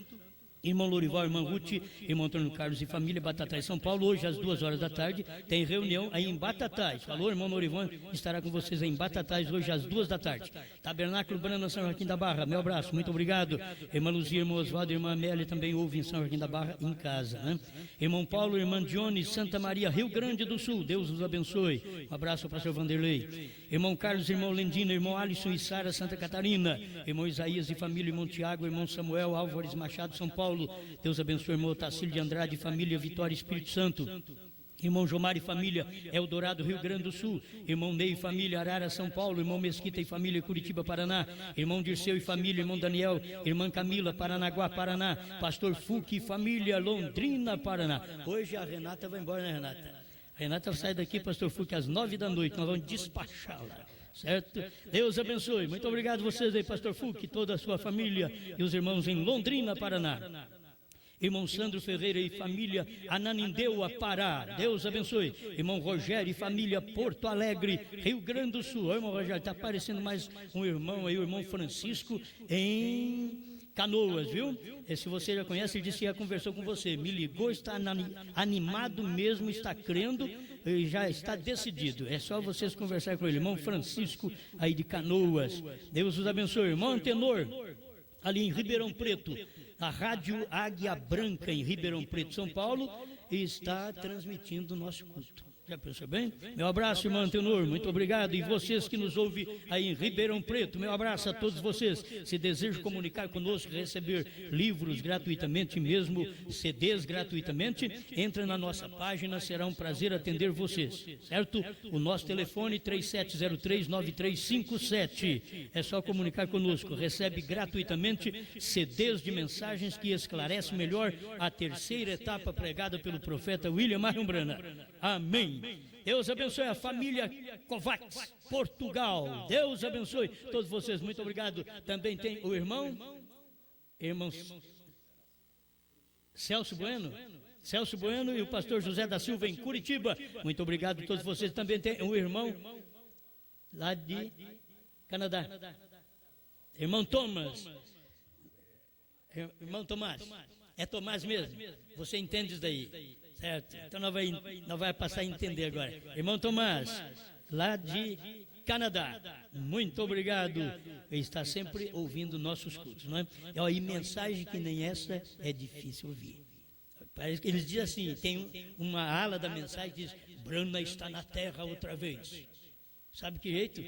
irmão Lourival, irmã Ruth, irmão Antônio Carlos e família, Batatais, São Paulo. Hoje às 2 horas da tarde tem reunião aí em Batatais. Falou, irmão Lourival, estará com vocês aí em Batatais hoje às 2 da tarde. Tabernáculo Brana, São Joaquim da Barra, meu abraço, muito obrigado. Irmã Luzia, irmão Oswaldo, irmã Amélia também ouve em São Joaquim da Barra em casa, né? Irmão Paulo, irmã Dione, Santa Maria, Rio Grande do Sul, Deus os abençoe. Um abraço ao pastor Vanderlei. Irmão Carlos, irmão Lendino, irmão Alisson e Sara, Santa Catarina. Irmão Isaías e família, irmão Tiago, irmão Samuel Álvares Machado, São Paulo. Deus abençoe, irmão Otacílio de Andrade, família, Vitória, Espírito Santo. Irmão Jomar e família, Eldorado, Rio Grande do Sul. Irmão Ney e família, Arara, São Paulo. Irmão Mesquita e família, Curitiba, Paraná. Irmão Dirceu e família, irmão Daniel. Irmã Camila, Paranaguá, Paraná. Pastor Fuque e família, Londrina, Paraná. Hoje a Renata vai embora, né, Renata? A Renata sai daqui, pastor Fuque, às 9 da noite. Nós vamos despachá-la. Certo? Deus abençoe. Muito obrigado a vocês aí, pastor Fuque, toda a sua família e os irmãos em Londrina, Paraná. Irmão Sandro Ferreira e família, Ananindeua, Pará. Deus abençoe. Irmão Rogério e família, Porto Alegre, Rio Grande do Sul. Ô, irmão Rogério, está aparecendo mais um irmão aí, o irmão Francisco, em Canoas, viu? Se você já conhece, ele disse que já conversou com você. Me ligou, está animado mesmo, está crendo e já está decidido. É só vocês conversar com ele. Irmão Francisco, aí de Canoas. Deus os abençoe. Irmão Antenor, ali em Ribeirão Preto. A Rádio Águia Branca, em Ribeirão Preto, São Paulo, está transmitindo o nosso culto. Já pensou bem? Meu abraço, irmão Antenor, muito obrigado. E vocês que nos ouvem aí em Ribeirão Preto, meu abraço a todos vocês. Se desejam comunicar conosco, receber livros gratuitamente, mesmo CDs gratuitamente, entra na nossa página, será um prazer atender vocês, certo? O nosso telefone 3703-9357. É só comunicar conosco, recebe gratuitamente CDs de mensagens que esclarecem melhor a terceira etapa pregada pelo profeta William Marion Branham. Amém. Deus abençoe a família Kovacs, Portugal. Deus abençoe todos vocês. Muito obrigado. Também tem o irmão Celso Bueno. Celso Bueno e o pastor José da Silva em Curitiba. Muito obrigado a todos vocês. Também tem um irmão lá de Canadá. Irmão Thomas. Irmão Tomás. É Tomás mesmo? Você entende isso daí? Certo? Então nós vai passar a entender agora. Irmão Tomás, lá de Canadá, muito obrigado. Ele está sempre ouvindo nossos cultos, não é? E mensagem que nem essa é difícil ouvir. Parece que eles dizem assim, tem uma ala da mensagem que diz, Branham está na terra outra vez. Sabe que jeito?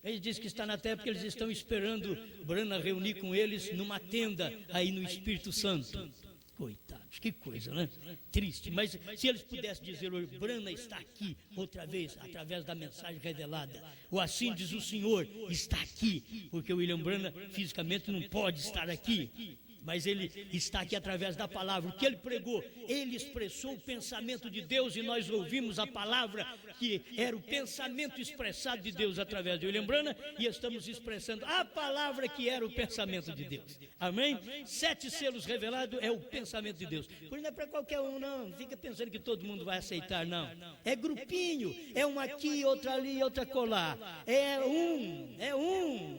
Ele diz que está na terra porque eles estão esperando Brana reunir com eles numa tenda aí no Espírito Santo. Coitados, que coisa, né? Triste, mas se eles pudessem dizer hoje, Brana está aqui outra vez, através da mensagem revelada, ou assim diz o Senhor, está aqui, porque o William Brana fisicamente não pode estar aqui, mas ele está aqui através da palavra. O que ele pregou, ele expressou o pensamento de Deus e nós ouvimos a palavra que era o pensamento expressado de Deus através de William Brana e estamos expressando a palavra que era o pensamento de Deus. Amém? 7 selos revelados é o pensamento de Deus. Por não é para qualquer um, não. Não fica pensando que todo mundo vai aceitar, não. É grupinho, é um aqui, outro ali, outro acolá. É um.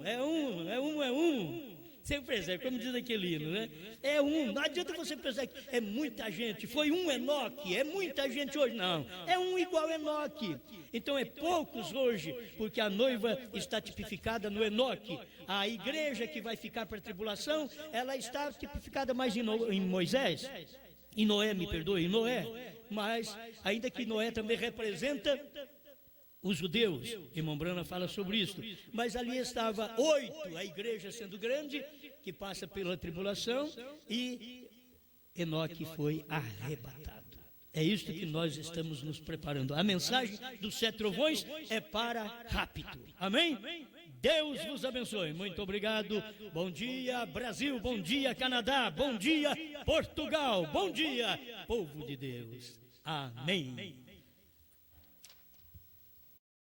Você percebe, como diz aquele hino, né? É um, não adianta você pensar que é muita gente, foi um Enoque, é muita gente hoje, não. É um igual Enoque. Então é poucos hoje, porque a noiva está tipificada no Enoque. A igreja que vai ficar para a tribulação, ela está tipificada mais em Moisés. Em Noé, me perdoe, em Noé. Mas, ainda que Noé também representa os judeus, irmão Brana fala sobre isso, mas ali estava 8, a igreja sendo grande, que passa pela tribulação, e Enoque foi arrebatado. É isto que nós estamos nos preparando. A mensagem dos 7 trovões é para rápido. Amém? Deus vos abençoe. Muito obrigado. Bom dia, Brasil. Bom dia, Canadá. Bom dia, Portugal. Bom dia, povo de Deus. Amém.